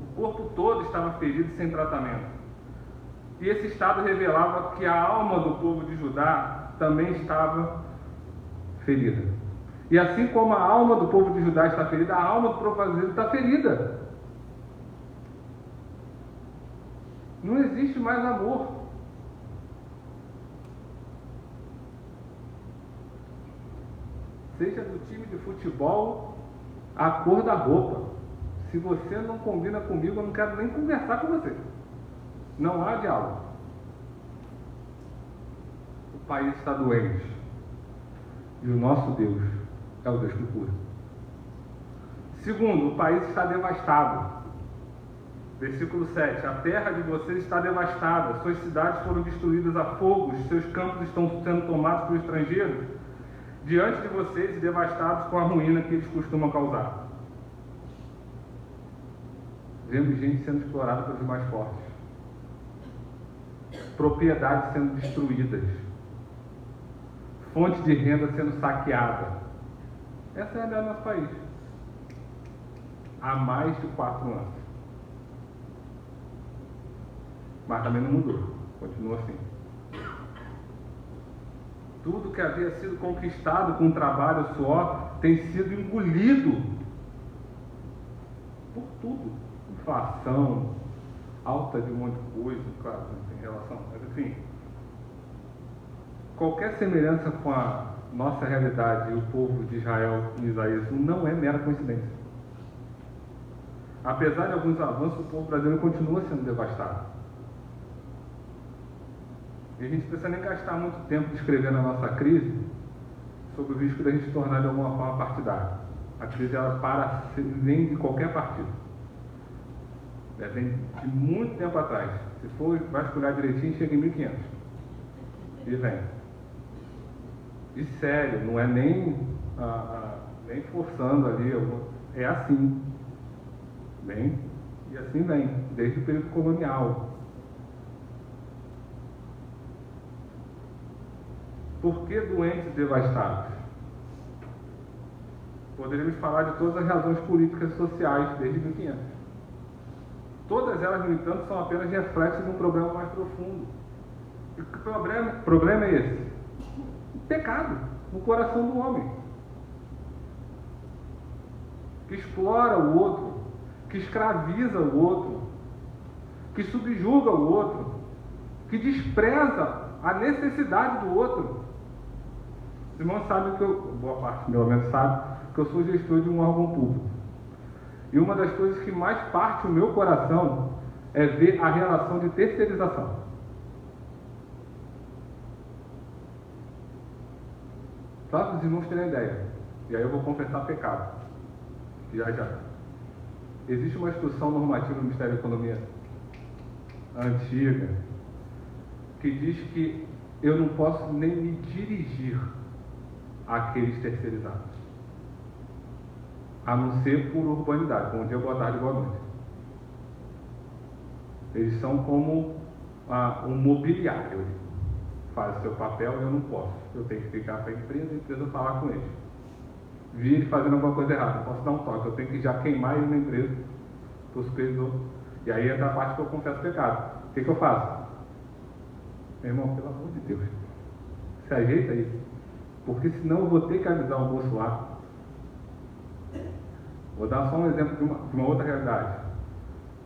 O corpo todo estava ferido sem tratamento. E esse estado revelava que a alma do povo de Judá também estava ferida. E assim como a alma do povo de Judá está ferida, a alma do povo brasileiro está ferida. Não existe mais amor. Seja do time de futebol, a cor da roupa. Se você não combina comigo, eu não quero nem conversar com você. Não há diálogo. O país está doente. E o nosso Deus é o Deus que cura. Segundo, o país está devastado. Versículo 7. A terra de vocês está devastada. Suas cidades foram destruídas a fogo. Seus campos estão sendo tomados por estrangeiros. Diante de vocês e devastados com a ruína que eles costumam causar. Vemos gente sendo explorada pelos mais fortes. Propriedades sendo destruídas. Fonte de renda sendo saqueada. Essa é a realidade do nosso país. Há mais de 4 anos. Mas também não mudou. Continua assim. Tudo que havia sido conquistado com trabalho, suor, tem sido engolido por tudo. Inflação, alta de um monte de coisa, claro, não tem relação, mas enfim. Qualquer semelhança com a nossa realidade e o povo de Israel em Isaías não é mera coincidência. Apesar de alguns avanços, o povo brasileiro continua sendo devastado. E a gente não precisa nem gastar muito tempo descrevendo a nossa crise sob o risco de a gente tornar de alguma forma partidária. A crise ela vem de qualquer partido. Ela vem de muito tempo atrás. Se for vasculhar direitinho, chega em 1500. E vem. E sério, não é nem forçando ali, é assim. Vem, e assim vem, desde o período colonial. Por que doentes devastados? Poderíamos falar de todas as razões políticas e sociais desde 1500. Todas elas, no entanto, são apenas reflexos de um problema mais profundo. E o problema é esse: o pecado no coração do homem, que explora o outro, que escraviza o outro, que subjuga o outro, que despreza a necessidade do outro. Os irmãos sabem que boa parte pelo menos sabe, que eu sou gestor de um órgão público. E uma das coisas que mais parte o meu coração é ver a relação de terceirização. Só para os irmãos terem ideia. E aí eu vou confessar pecado. Já. Existe uma instrução normativa no Ministério da Economia antiga que diz que eu não posso nem me dirigir àqueles terceirizados, a não ser por urbanidade. Bom dia, boa tarde, boa noite. Eles são como um mobiliário. Faz o seu papel e eu não posso. Eu tenho que ficar para a empresa falar com eles. Vi ele fazendo alguma coisa errada, eu posso dar um toque. Eu tenho que já queimar ele na empresa, para o supervisor. E aí entra a parte que eu confesso pecado. O que eu faço? Meu irmão, pelo amor de Deus, se ajeita aí, porque senão eu vou ter que avisar o moço lá. Vou dar só um exemplo de uma outra realidade.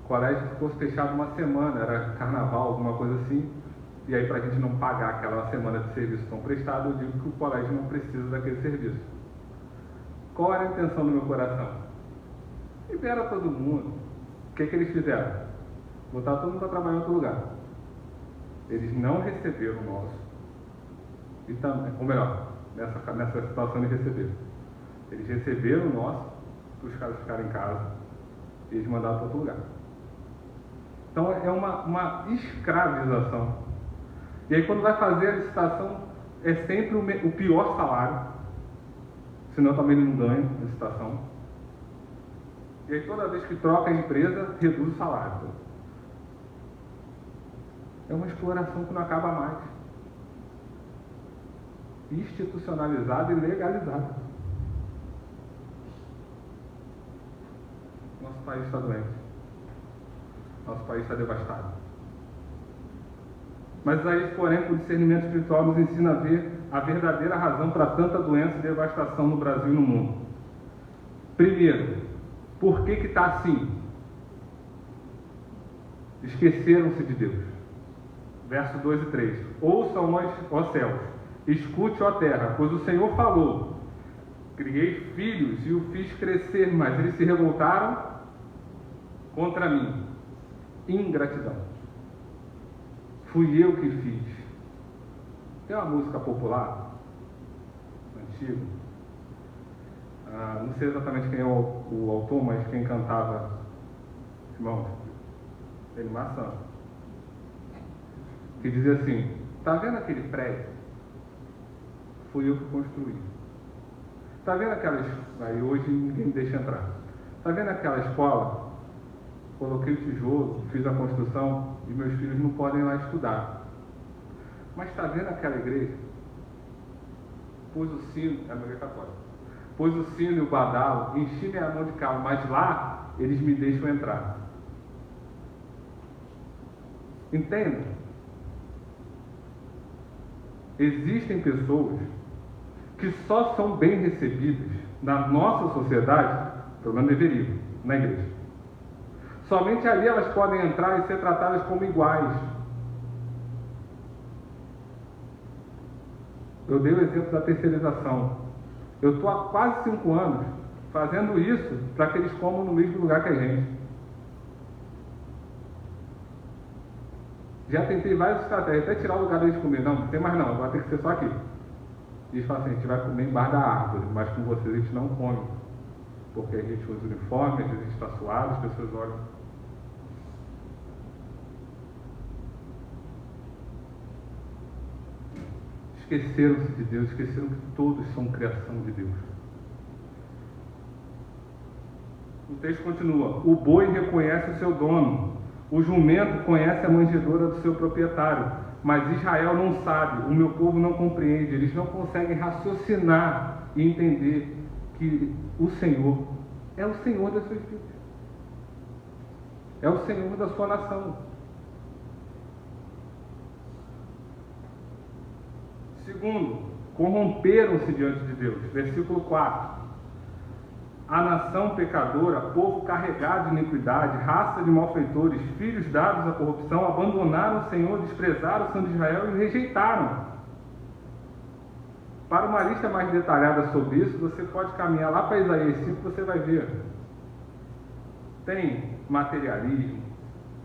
O colégio ficou fechado uma semana, era carnaval, alguma coisa assim, e aí para a gente não pagar aquela semana de serviço tão prestado, eu digo que o colégio não precisa daquele serviço. Qual era a intenção do meu coração? Libera todo mundo. O que eles fizeram? Botaram todo mundo para trabalhar em outro lugar. Eles não receberam o nosso. E também, ou melhor, nessa situação eles receberam. Eles receberam o nosso, para os caras ficarem em casa, e eles mandaram para outro lugar. Então é uma escravização. E aí quando vai fazer a licitação, é sempre o pior salário, senão também ele não ganha a licitação. E aí toda vez que troca a empresa, reduz o salário. É uma exploração que não acaba mais. Institucionalizada e legalizada. Nosso país está doente. Nosso país está devastado. Mas aí, porém, o discernimento espiritual nos ensina a ver a verdadeira razão para tanta doença e devastação no Brasil e no mundo. Primeiro, por que está assim? Esqueceram-se de Deus. Verso 2 e 3. Ouçam, ó céus, escute, ó terra, pois o Senhor falou. Criei filhos e o fiz crescer, mas eles se revoltaram contra mim. Ingratidão. Fui eu que fiz. Tem uma música popular, antiga, não sei exatamente quem é o autor, mas quem cantava, irmãos, de animação, que dizia assim: tá vendo aquele prédio? Fui eu que construí. Tá vendo aquelas, aí hoje ninguém me deixa entrar, tá vendo aquela escola? Coloquei o tijolo, fiz a construção e meus filhos não podem ir lá estudar. Mas está vendo aquela igreja? Pus o sino, é a igreja católica, pus o sino e o badalo, enchi minha mão de cal, mas lá eles me deixam entrar. Entenda? Existem pessoas que só são bem recebidas na nossa sociedade, pelo menos deveriam, na igreja. Somente ali elas podem entrar e ser tratadas como iguais. Eu dei o exemplo da terceirização. Eu estou há quase 5 anos fazendo isso para que eles comam no mesmo lugar que a gente. Já tentei várias estratégias, até tirar o lugar deles comer. Não, não tem mais não, vai ter que ser só aqui. E eles falam assim, a gente vai comer embaixo da árvore, mas com vocês a gente não come. Porque a gente usa uniforme, às vezes a gente está suado, as pessoas olham. Esqueceram-se de Deus, esqueceram que todos são criação de Deus. O texto continua: o boi reconhece o seu dono, o jumento conhece a manjedoura do seu proprietário, mas Israel não sabe, o meu povo não compreende, eles não conseguem raciocinar e entender que o Senhor é o Senhor das suas vidas, é o Senhor da sua nação. Segundo, corromperam-se diante de Deus. Versículo 4. A nação pecadora, povo carregado de iniquidade, raça de malfeitores, filhos dados à corrupção, abandonaram o Senhor, desprezaram o Santo de Israel e o rejeitaram. Para uma lista mais detalhada sobre isso, você pode caminhar lá para Isaías 5, você vai ver. Tem materialismo,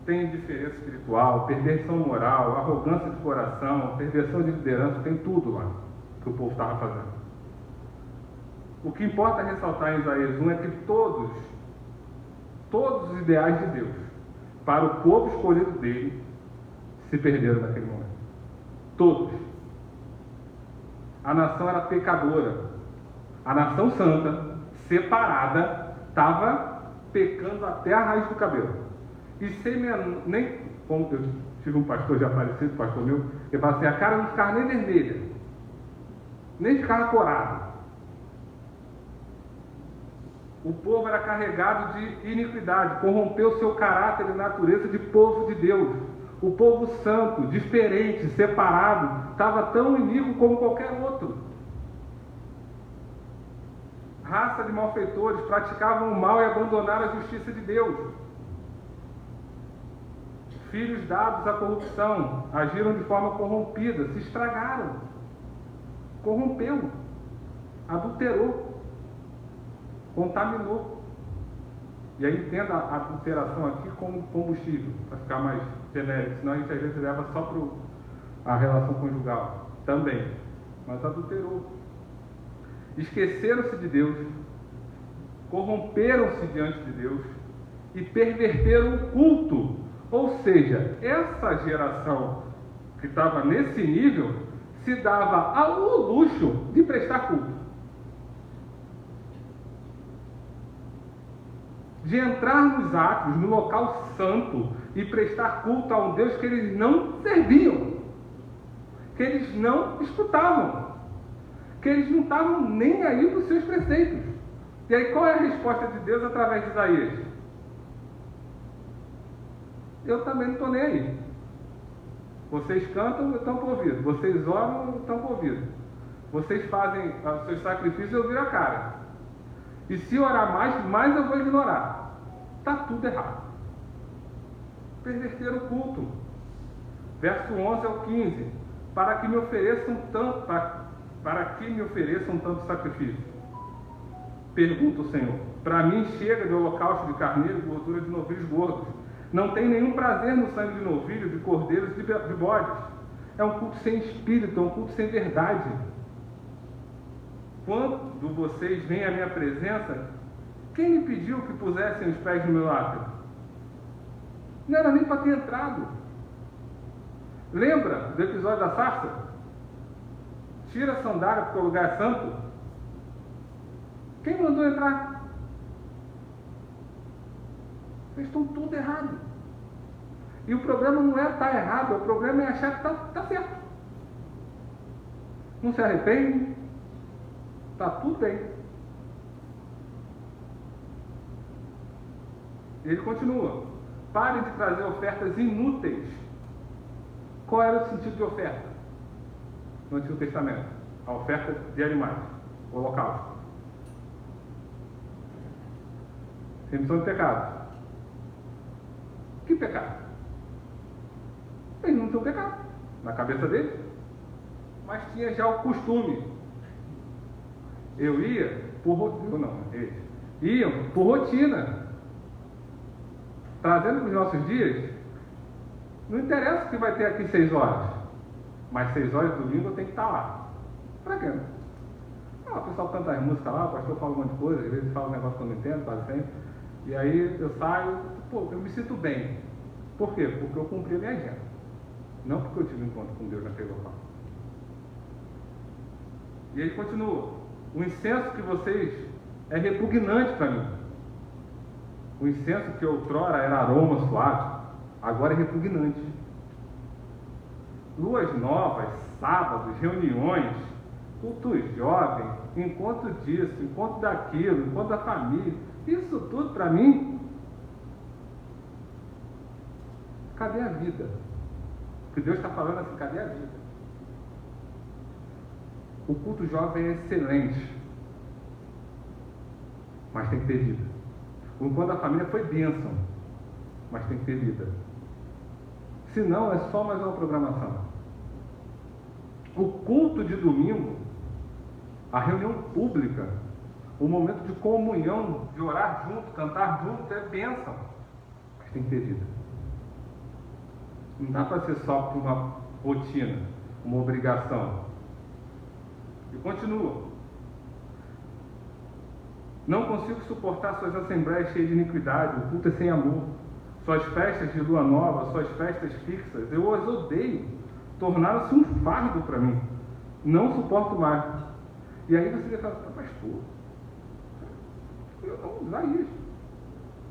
tem indiferença espiritual, perversão moral, arrogância de coração, perversão de liderança, tem tudo lá que o povo estava fazendo. O que importa ressaltar em Isaías 1 é que todos os ideais de Deus, para o povo escolhido dele, se perderam naquele momento. Todos. A nação era pecadora. A nação santa, separada, estava pecando até a raiz do cabelo. E nem, como eu tive um pastor já falecido, pastor meu, ele fala assim, a cara não ficava nem vermelha, nem ficava corada. O povo era carregado de iniquidade, corrompeu seu caráter e natureza de povo de Deus. O povo santo, diferente, separado, estava tão iníquo como qualquer outro. Raça de malfeitores, praticavam o mal e abandonaram a justiça de Deus. Filhos dados à corrupção, agiram de forma corrompida, se estragaram, corrompeu, adulterou, contaminou. E aí entenda a adulteração aqui como combustível, para ficar mais genérico, senão a gente às vezes leva só para a relação conjugal também, mas adulterou. Esqueceram-se de Deus, corromperam-se diante de Deus e perverteram o culto. Ou seja, essa geração que estava nesse nível se dava ao luxo de prestar culto, de entrar nos átrios, no local santo e prestar culto a um Deus que eles não serviam, que eles não escutavam, que eles não estavam nem aí para os seus preceitos. E aí qual é a resposta de Deus através de Isaías? Eu também não estou nem aí. Vocês cantam, eu tampo o ouvido. Vocês oram, eu tampo o ouvido. Vocês fazem os seus sacrifícios, eu viro a cara. E se orar mais eu vou ignorar. Está tudo errado. Perverter o culto. Verso 11 ao 15. Para que me ofereçam tanto sacrifício? Pergunta o Senhor. Para mim chega de holocausto de carneiro e gordura de novilhos gordos. Não tem nenhum prazer no sangue de novilho, de cordeiros e de bodes. É um culto sem espírito, é um culto sem verdade. Quando vocês vêm à minha presença, quem me pediu que pusessem os pés no meu átrio? Não era nem para ter entrado. Lembra do episódio da sarça? Tira a sandália porque o lugar é santo. Quem mandou entrar? Vocês estão tudo errado. E o problema não é estar errado, o problema é achar que está certo. Não se arrepende, está tudo bem. Ele continua. Parem de trazer ofertas inúteis. Qual era o sentido de oferta no Antigo Testamento? A oferta de animais, o holocausto. Remissão de pecados. Que pecado? Eles não tinham pecado na cabeça deles, mas tinha já o costume. Eu ia por rotina, eles iam por rotina. Trazendo para os nossos dias, Não interessa que vai ter aqui 6 horas, mas 6 horas de domingo eu tenho que estar lá. Para quê? O pessoal canta as músicas lá, o pastor fala um monte de coisa, às vezes fala um negócio que eu não entendo, quase sempre. E aí eu saio, eu me sinto bem. Por quê? Porque eu cumpri a minha agenda. Não porque eu tive um encontro com Deus naquele local. E ele continua. O incenso que vocês é repugnante para mim. O incenso que outrora era aroma suave, agora é repugnante. Luas novas, sábados, reuniões, cultos jovens, encontro disso, encontro daquilo, encontro da família. Isso tudo para mim, cadê a vida? O que Deus está falando assim, cadê a vida? O culto jovem é excelente, mas tem que ter vida. O encontro da família foi bênção, mas tem que ter vida. Senão é só mais uma programação. O culto de domingo, a reunião pública, o momento de comunhão, de orar junto, cantar junto, é bênção, mas tem que ter vida. Não dá para ser só por uma rotina, uma obrigação. E continua. Não consigo suportar suas assembleias cheias de iniquidade, o culto é sem amor. Suas festas de lua nova, suas festas fixas, eu as odeio. Tornaram-se um fardo para mim. Não suporto mais. E aí você fala, pastor, eu não usar isso.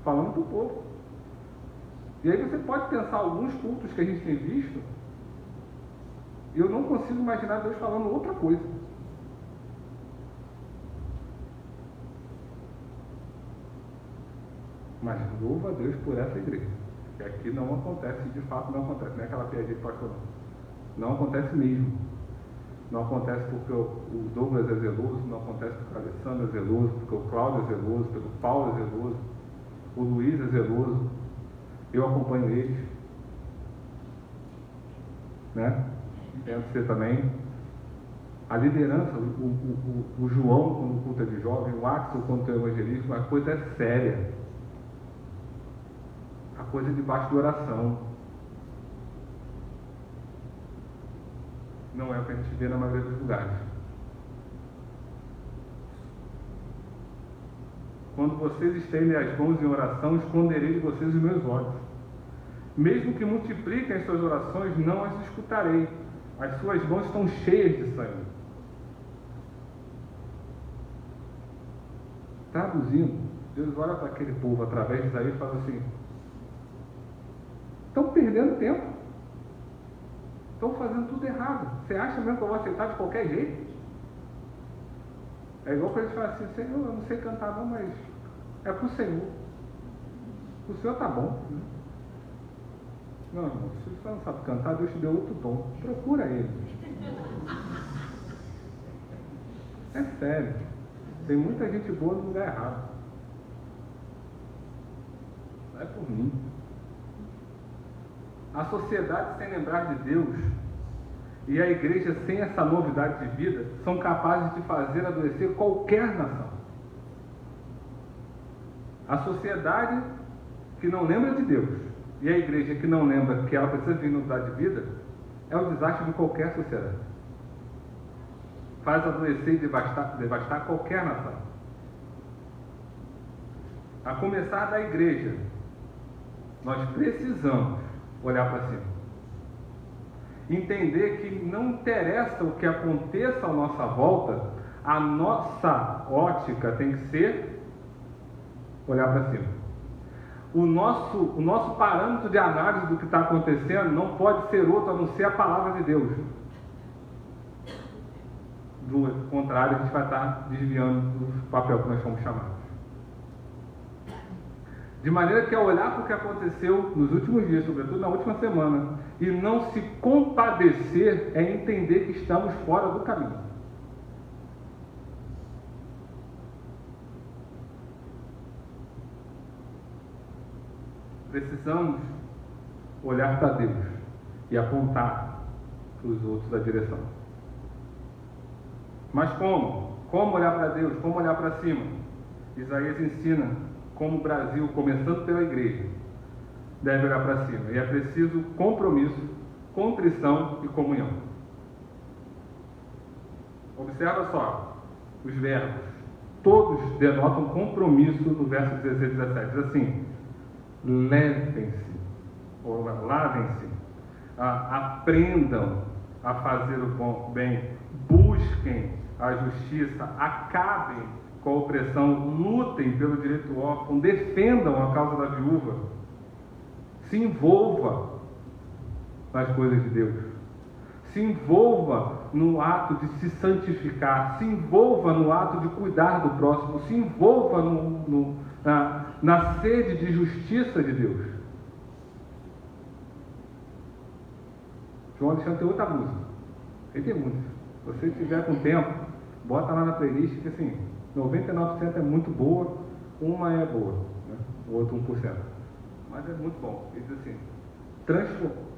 Falando para o povo. E aí você pode pensar alguns cultos que a gente tem visto, e eu não consigo imaginar Deus falando outra coisa. Mas louva a Deus por essa igreja. Que aqui não acontece, de fato não acontece. Não é aquela piadinha de pastor, não. Não acontece mesmo. Não acontece porque o Douglas é zeloso, não acontece porque o Alessandro é zeloso, porque o Cláudio é zeloso, porque o Paulo é zeloso, o Luiz é zeloso. Eu acompanho eles. Né? Tento ser também. A liderança, o João, quando o culto é de jovem, o Axel, quando é evangelista, a coisa é séria. A coisa é debaixo de oração. Não é o que a gente vê na maioria dos lugares. Quando vocês estendem as mãos em oração, esconderei de vocês os meus olhos. Mesmo que multipliquem as suas orações, não as escutarei. As suas mãos estão cheias de sangue. Traduzindo, Deus olha para aquele povo através de Isaías e fala assim: estão perdendo tempo. Estão fazendo tudo errado. Você acha mesmo que eu vou aceitar de qualquer jeito? É igual quando eles falam assim: Senhor, eu não sei cantar não, mas é para o Senhor. O Senhor está bom. Não, irmão, se você não sabe cantar, Deus te deu outro dom. Procura ele. É sério. Tem muita gente boa no lugar errado. Não é por mim. A sociedade sem lembrar de Deus e a igreja sem essa novidade de vida são capazes de fazer adoecer qualquer nação. A sociedade que não lembra de Deus e a igreja que não lembra que ela precisa de novidade de vida é o desastre de qualquer sociedade. Faz adoecer e devastar qualquer nação. A começar da igreja, nós precisamos olhar para cima. Entender que não interessa o que aconteça à nossa volta, a nossa ótica tem que ser olhar para cima. O nosso parâmetro de análise do que está acontecendo não pode ser outro a não ser a palavra de Deus. Do contrário, a gente vai estar desviando do papel que nós fomos chamados. De maneira que ao olhar para o que aconteceu nos últimos dias, sobretudo na última semana, e não se compadecer, é entender que estamos fora do caminho. Precisamos olhar para Deus e apontar para os outros a direção. Mas como? Como olhar para Deus? Como olhar para cima? Isaías ensina como o Brasil, começando pela igreja, deve olhar para cima. E é preciso compromisso, contrição e comunhão. Observa só os verbos. Todos denotam compromisso no verso 16 e 17. Diz assim: levem-se, ou lavem-se, aprendam a fazer o bem, busquem a justiça, acabem com a opressão, lutem pelo direito órfão, defendam a causa da viúva, se envolva nas coisas de Deus, se envolva no ato de se santificar, se envolva no ato de cuidar do próximo, se envolva na sede de justiça de Deus. João Alexandre tem outra música, ele tem muitas. Se você tiver com tempo, bota lá na playlist, que assim, 99% é muito boa, uma é boa, né? O outro 1%. Mas é muito bom. Ele diz assim: transforma.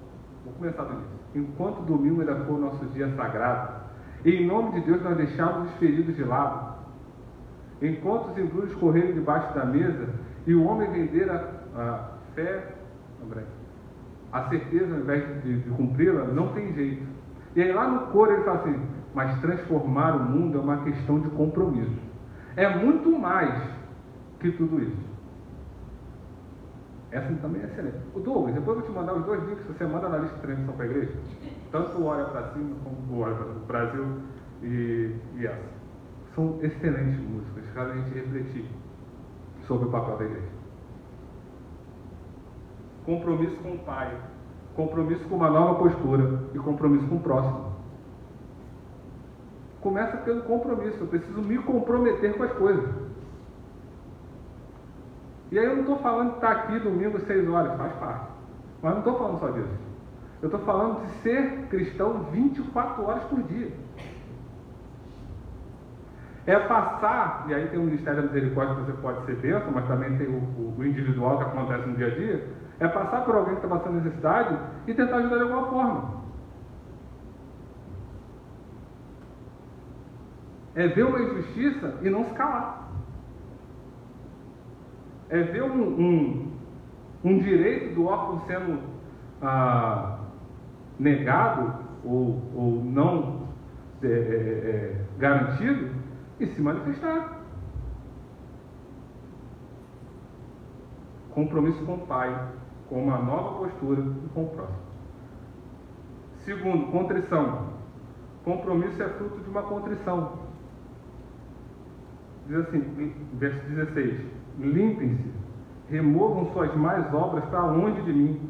Vou começar do início. Enquanto o domingo ainda for o nosso dia sagrado, em nome de Deus nós deixamos os feridos de lado. Enquanto os embrulhos correrem debaixo da mesa e o homem vender a fé, a certeza ao invés de cumpri-la, não tem jeito. E aí lá no coro ele fala assim: mas transformar o mundo é uma questão de compromisso. É muito mais que tudo isso. Essa também é excelente. O Douglas, depois eu vou te mandar os 2 links, você manda na lista de transmissão para a igreja. Tanto o Olha para Cima como o Olha para o Brasil e essa. São excelentes músicas, caso a gente refletir sobre o papel da igreja. Compromisso com o Pai, compromisso com uma nova postura e compromisso com o próximo. Começa pelo compromisso. Eu preciso me comprometer com as coisas. E aí eu não estou falando de estar aqui domingo às 6 horas, faz parte. Mas não estou falando só disso. Eu estou falando de ser cristão 24 horas por dia. É passar, e aí tem o Ministério da Misericórdia que você pode ser bênção, mas também tem o individual que acontece no dia a dia. É passar por alguém que está passando necessidade e tentar ajudar de alguma forma. É ver uma injustiça e não se calar. É ver um direito do órfão sendo negado ou não garantido e se manifestar. Compromisso com o Pai, com uma nova postura e com o próximo. Segundo, contrição. Compromisso é fruto de uma contrição. Diz assim, verso 16: limpem-se, removam suas más obras para longe de mim.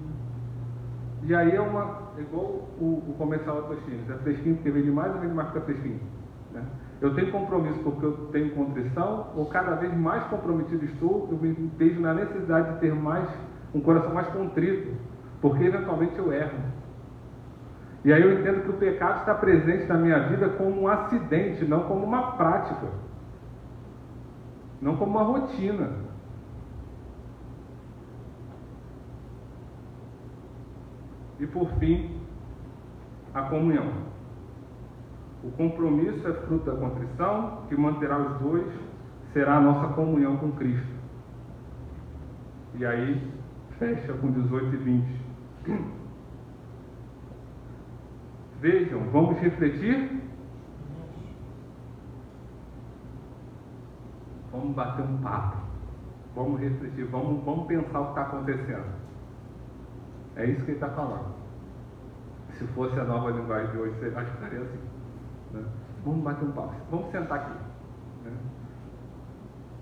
E aí é igual o comercial da Tostines, é fresquinho porque vende mais ou vende mais porque é fresquinho, né? Eu tenho compromisso porque eu tenho contrição, ou cada vez mais comprometido estou, eu me vejo na necessidade de ter um coração mais contrito, porque eventualmente eu erro. E aí eu entendo que o pecado está presente na minha vida como um acidente, não como uma prática, não como uma rotina. E por fim, a comunhão. O compromisso é fruto da contrição, que manterá os dois, será a nossa comunhão com Cristo. E aí, fecha com 18 e 20. Vejam, vamos refletir? Vamos bater um papo. Vamos refletir, vamos pensar o que está acontecendo. É isso que ele está falando. Se fosse a nova linguagem de hoje, acho que estaria assim, né? Vamos bater um papo, vamos sentar aqui, né?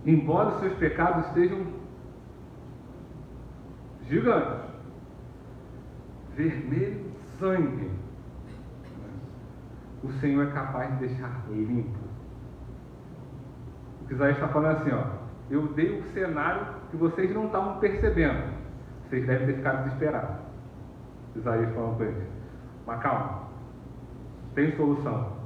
Embora os seus pecados estejam gigantes, vermelho sangue, né? O Senhor é capaz de deixar limpo. O que Isaías está falando assim, ó: eu dei um cenário que vocês não estavam percebendo, vocês devem ter ficado desesperados. Isaías falando para eles: mas calma, tem solução.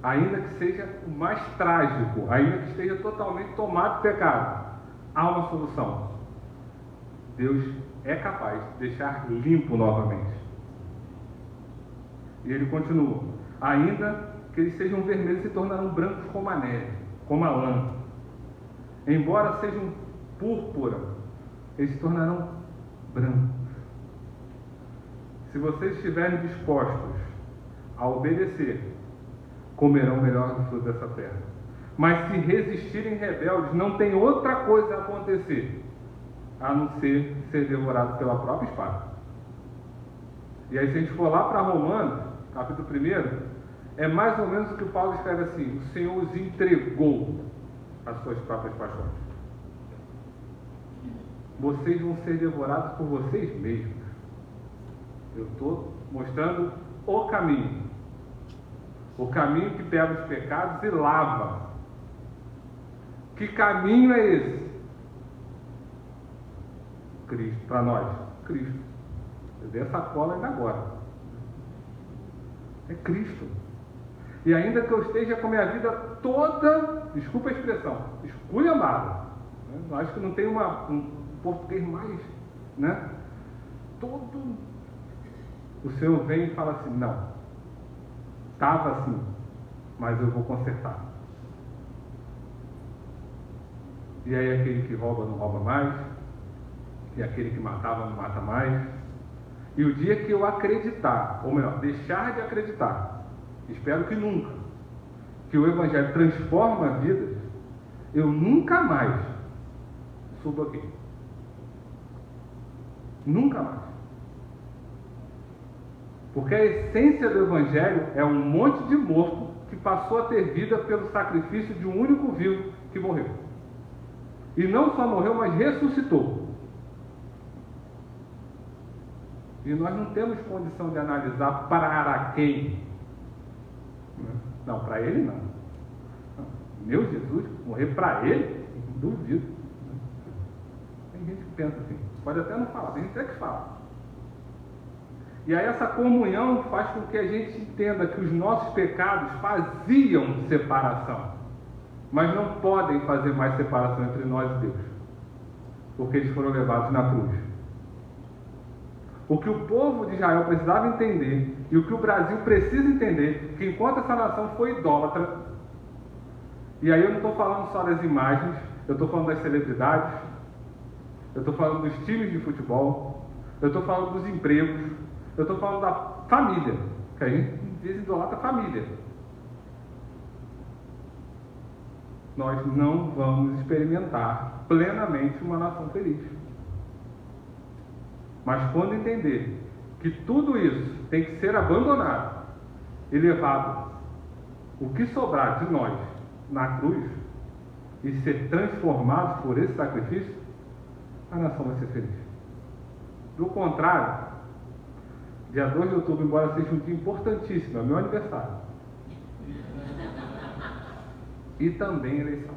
Ainda que seja o mais trágico, ainda que esteja totalmente tomado de pecado, há uma solução. Deus é capaz de deixar limpo novamente. E ele continua: ainda que eles sejam vermelhos, se tornarão brancos como a neve, como a lã. Embora sejam púrpura, eles se tornarão brancos. Se vocês estiverem dispostos a obedecer, comerão melhor do fruto dessa terra. Mas se resistirem rebeldes, não tem outra coisa a acontecer, a não ser devorado pela própria espada. E aí, se a gente for lá para Romanos, capítulo 1, é mais ou menos o que o Paulo escreve assim: o Senhor os entregou às suas próprias paixões. Vocês vão ser devorados por vocês mesmos. Eu estou mostrando o caminho. O caminho que pega os pecados e lava. Que caminho é esse? Cristo, para nós. Cristo. Eu dei essa cola ainda agora. É Cristo. E ainda que eu esteja com a minha vida toda, desculpa a expressão, esculhambada. Eu acho que não tem um português mais, né? Todo. O Senhor vem e fala assim: não, estava assim, mas eu vou consertar. E aí aquele que rouba não rouba mais, e aquele que matava não mata mais. E o dia que eu acreditar, ou melhor, deixar de acreditar, espero que nunca, que o Evangelho transforma vidas, eu nunca mais subo aqui. Nunca mais. Porque a essência do Evangelho é um monte de morto que passou a ter vida pelo sacrifício de um único vivo que morreu. E não só morreu, mas ressuscitou. E nós não temos condição de analisar para quem. Não, para ele não. Meu Jesus, morrer para ele? Duvido. Tem gente que pensa assim. Pode até não falar, tem gente até que fala. E aí essa comunhão faz com que a gente entenda que os nossos pecados faziam separação. Mas não podem fazer mais separação entre nós e Deus. Porque eles foram levados na cruz. O que o povo de Israel precisava entender, e o que o Brasil precisa entender, que enquanto essa nação foi idólatra, e aí eu não estou falando só das imagens, eu estou falando das celebridades, eu estou falando dos times de futebol, eu estou falando dos empregos, eu estou falando da família, que a gente diz idolatra a família. Nós não vamos experimentar plenamente uma nação feliz. Mas quando entender que tudo isso tem que ser abandonado e levado, o que sobrar de nós na cruz, e ser transformado por esse sacrifício, a nação vai ser feliz. Do contrário, dia 2 de outubro, embora seja um dia importantíssimo, é meu aniversário, e também eleição.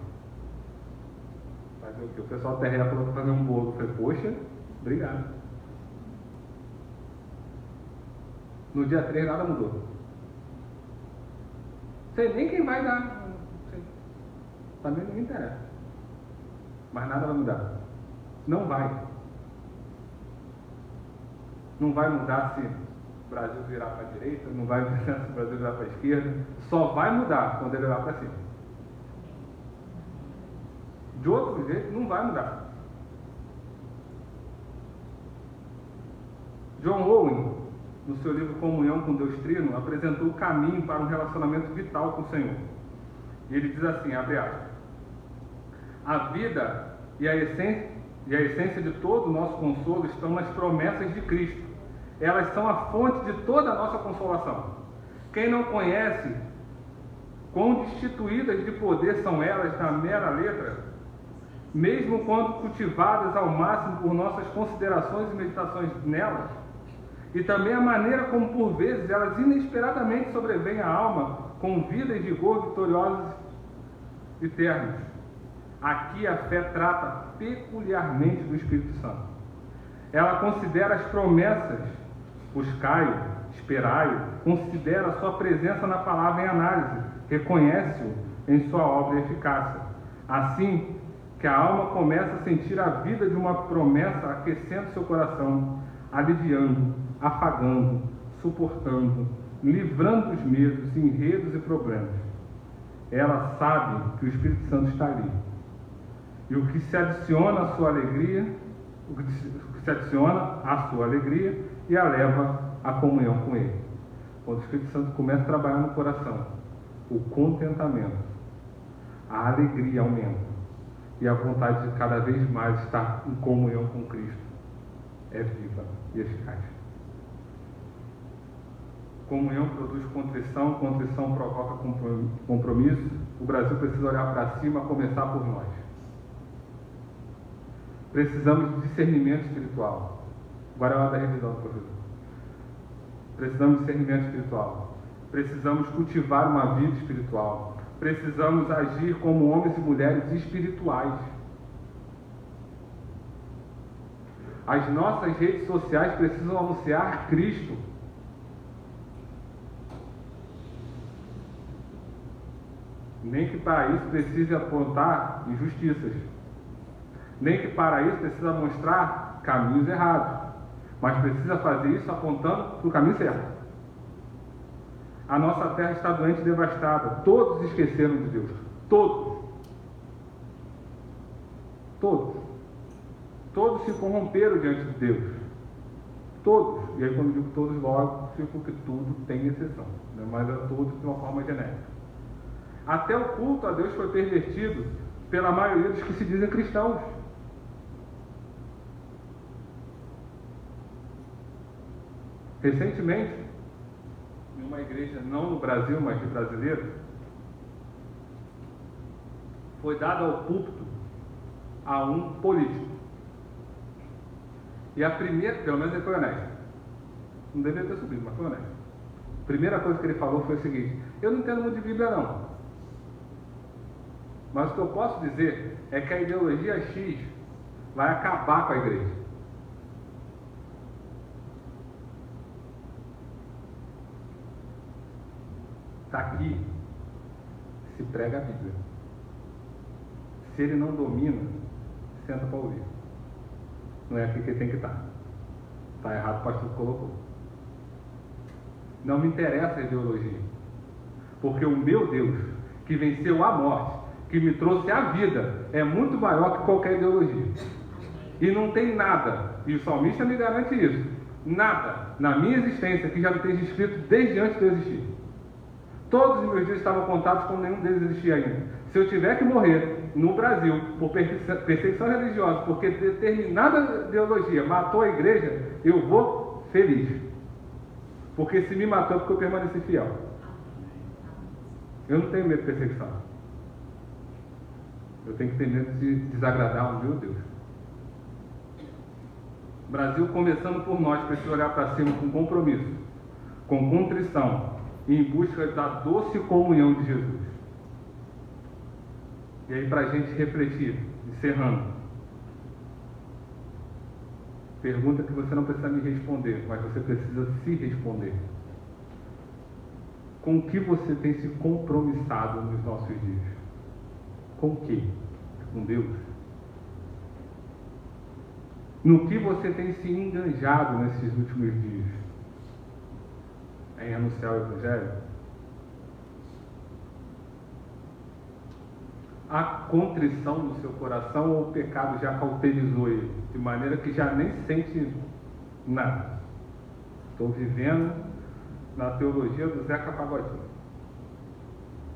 Fazer o quê? O pessoal da TRE falou para fazer um bolo. Eu falei: poxa, obrigado. No dia 3 nada mudou. Sei nem quem vai dar. Não sei. Também não me interessa. Mas nada vai mudar. Não vai. Não vai mudar se o Brasil virar para a direita, não vai mudar se o Brasil virar para a esquerda. Só vai mudar quando ele virar para cima. De outro jeito, não vai mudar. John Owen, no seu livro Comunhão com Deus Trino, apresentou o caminho para um relacionamento vital com o Senhor. E ele diz assim, abre aspas: a vida e a essência de todo o nosso consolo estão nas promessas de Cristo. Elas são a fonte de toda a nossa consolação. Quem não conhece quão destituídas de poder são elas na mera letra, mesmo quando cultivadas ao máximo por nossas considerações e meditações nelas, e também a maneira como por vezes elas inesperadamente sobrevêm à alma com vida e vigor vitoriosos e eternos. Aqui a fé trata peculiarmente do Espírito Santo. Ela considera as promessas, buscai-o, esperai-o, considera a sua presença na palavra em análise, reconhece-o em sua obra e eficácia. Assim que a alma começa a sentir a vida de uma promessa aquecendo seu coração, aliviando, afagando, suportando, livrando dos medos, enredos e problemas. Ela sabe que o Espírito Santo está ali. E o que se adiciona à sua alegria o que se adiciona à sua alegria e a leva à comunhão com Ele. Quando o Espírito Santo começa a trabalhar no coração, o contentamento, a alegria aumenta e a vontade de cada vez mais estar em comunhão com Cristo é viva e eficaz. Comunhão produz contrição, contrição provoca compromisso. O Brasil precisa olhar para cima, a começar por nós. Precisamos de discernimento espiritual. Agora é a hora da revisão do professor. Precisamos de discernimento espiritual. Precisamos cultivar uma vida espiritual. Precisamos agir como homens e mulheres espirituais. As nossas redes sociais precisam anunciar Cristo. Nem que para isso precise apontar injustiças. Nem que para isso precisa mostrar caminhos errados. Mas precisa fazer isso apontando para o caminho certo. A nossa terra está doente e devastada. Todos esqueceram de Deus. Todos. Todos. Todos se corromperam diante de Deus. Todos. E aí quando eu digo todos, logo, fico que tudo tem exceção. Né? Mas é todos de uma forma genérica. Até o culto a Deus foi pervertido pela maioria dos que se dizem cristãos. Recentemente, em uma igreja, não no Brasil, mas de brasileiro, foi dado ao púlpito a um político. E a primeira, pelo menos ele foi honesto. Não deveria ter subido, mas foi honesto. A primeira coisa que ele falou foi o seguinte: eu não entendo muito de Bíblia não. Mas o que eu posso dizer é que a ideologia X vai acabar com a igreja. Está aqui, se prega a Bíblia. Se ele não domina, senta para ouvir. Não é aqui que ele tem que estar. Está errado, o pastor colocou. Não me interessa a ideologia. Porque o meu Deus, que venceu a morte, que me trouxe a vida, é muito maior que qualquer ideologia. E não tem nada, e o salmista me garante isso, nada na minha existência que já não esteja escrito desde antes de eu existir. Todos os meus dias estavam contados quando nenhum deles existia ainda. Se eu tiver que morrer no Brasil por perseguição religiosa, porque determinada ideologia matou a igreja, eu vou feliz. Porque se me matou é porque eu permaneci fiel. Eu não tenho medo de perseguição. Eu tenho que ter medo de desagradar o meu Deus. O Brasil, começando por nós, precisa olhar para cima com compromisso, com contrição, e em busca da doce comunhão de Jesus. E aí, para a gente refletir, encerrando, pergunta que você não precisa me responder, mas você precisa se responder. Com o que você tem se compromissado nos nossos dias? Com o quê? Com Deus? No que você tem se enganjado nesses últimos dias? Em anunciar o Evangelho? A contrição no seu coração ou o pecado já cauterizou ele, de maneira que já nem sente nada? Estou vivendo na teologia do Zeca Pagodinho,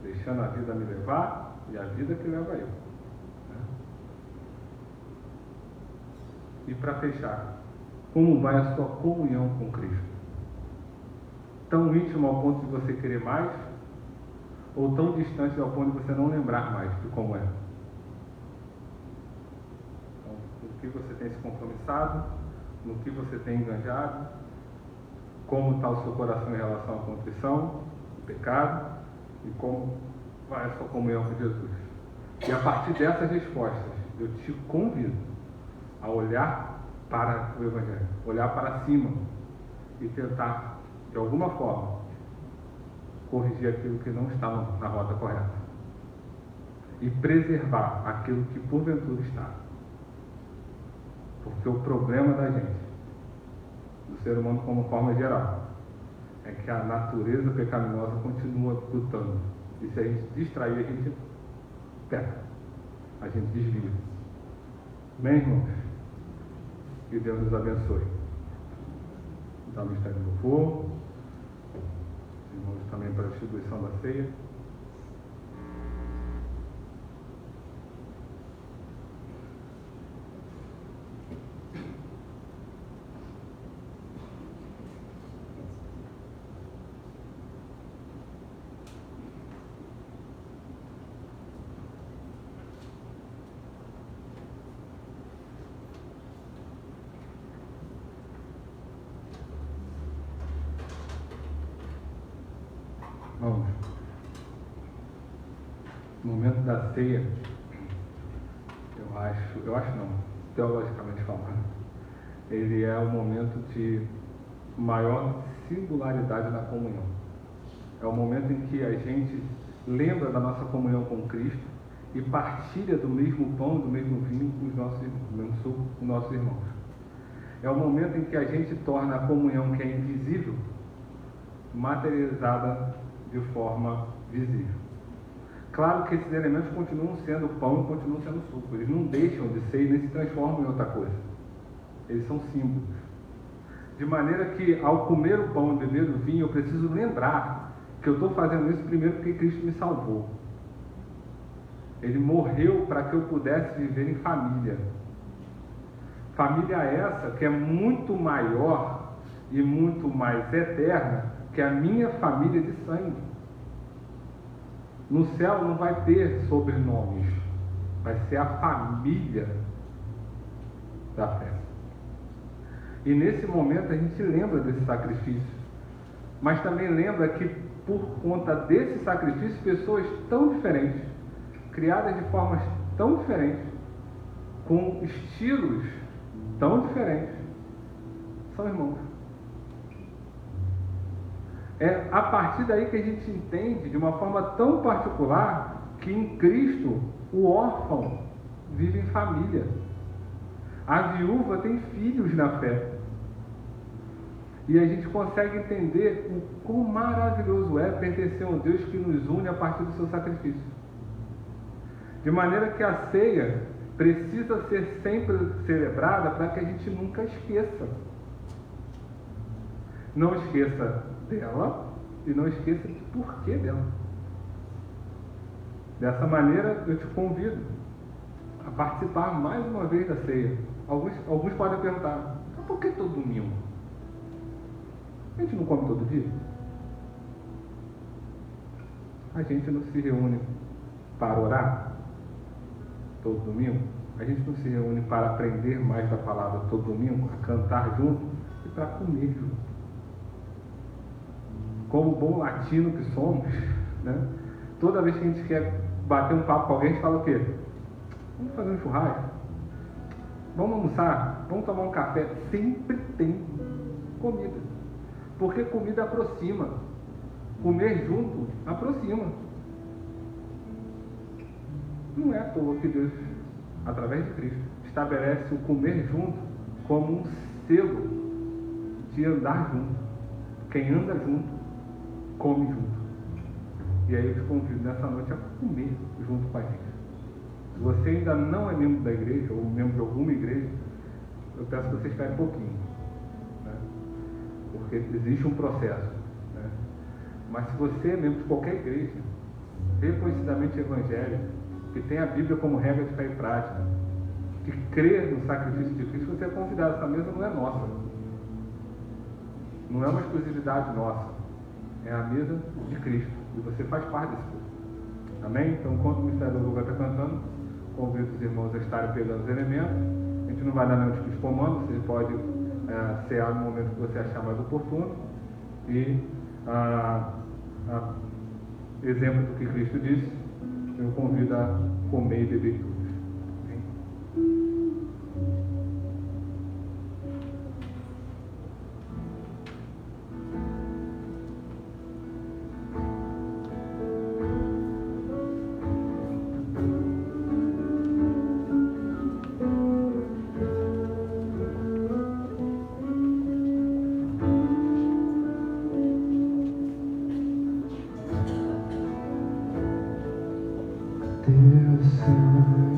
deixando a vida me levar e a vida que leva eu. E para fechar, como vai a sua comunhão com Cristo? Tão íntimo ao ponto de você querer mais? Ou tão distante ao ponto de você não lembrar mais de como é? Então, no que você tem se compromissado? No que você tem enganjado? Como está o seu coração em relação à contrição, o pecado? E como vai a sua comunhão com Jesus? E a partir dessas respostas, eu te convido a olhar para o Evangelho, olhar para cima e tentar, de alguma forma, corrigir aquilo que não está na rota correta e preservar aquilo que porventura está. Porque o problema da gente, do ser humano como forma geral, é que a natureza pecaminosa continua lutando. E se a gente distrair, a gente peca, a gente desvia. Bem, irmãos, e Deus nos abençoe. Então, o Ministério do Louvor, irmãos também para a distribuição da ceia. Vamos. No momento da ceia, eu acho não, teologicamente falando, ele é o momento de maior singularidade na comunhão. É o momento em que a gente lembra da nossa comunhão com Cristo e partilha do mesmo pão, do mesmo vinho com os nossos irmãos. É o momento em que a gente torna a comunhão que é invisível materializada de forma visível. Claro que esses elementos continuam sendo pão e continuam sendo suco. Eles não deixam de ser e nem se transformam em outra coisa. Eles são símbolos. De maneira que, ao comer o pão e beber o vinho, eu preciso lembrar que eu estou fazendo isso primeiro porque Cristo me salvou. Ele morreu para que eu pudesse viver em família. Família essa que é muito maior e muito mais eterna que a minha família de sangue. No céu não vai ter sobrenomes, vai ser a família da fé. E nesse momento a gente lembra desse sacrifício, mas também lembra que por conta desse sacrifício, pessoas tão diferentes, criadas de formas tão diferentes, com estilos tão diferentes, são irmãos. É a partir daí que a gente entende de uma forma tão particular que em Cristo o órfão vive em família. A viúva tem filhos na fé. E a gente consegue entender o quão maravilhoso é pertencer a um Deus que nos une a partir do seu sacrifício. De maneira que a ceia precisa ser sempre celebrada para que a gente nunca esqueça. Não esqueça dela e não esqueça do porquê dela. Dessa maneira, eu te convido a participar mais uma vez da ceia. Alguns podem perguntar, mas por que todo domingo? A gente não come todo dia? A gente não se reúne para orar todo domingo? A gente não se reúne para aprender mais da palavra todo domingo, a cantar junto e para comer junto? Como bom latino que somos, né? Toda vez que a gente quer bater um papo com alguém, a gente fala o quê? Vamos fazer um churrasco? Vamos almoçar? Vamos tomar um café? Sempre tem comida. Porque comida aproxima. Comer junto aproxima. Não é à toa que Deus, através de Cristo, estabelece o comer junto como um selo de andar junto. Quem anda junto, come junto. E aí eu te convido nessa noite a comer junto com a gente. Se você ainda não é membro da igreja, ou membro de alguma igreja, eu peço que você espere um pouquinho, né? Porque existe um processo, né? Mas se você é membro de qualquer igreja, reconhecidamente evangélica, que tem a Bíblia como regra de fé e prática, que crê no sacrifício de Cristo, você é convidado. Essa mesa não é nossa. Não é uma exclusividade nossa. É a mesa de Cristo. E você faz parte desse povo. Amém? Então, enquanto o Ministério do Louvor está cantando, convido os irmãos a estarem pegando os elementos. A gente não vai dar nenhum tipo de comando. Você pode cear no momento que você achar mais oportuno. E, exemplo do que Cristo disse, eu convido a comer e beber tudo. Teu sangue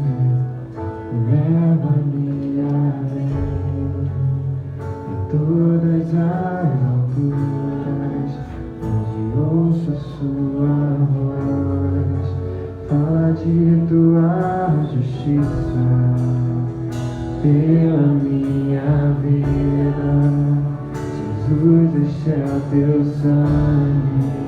leva-me além. de tua justiça pela minha vida. Jesus, este é o teu sangue.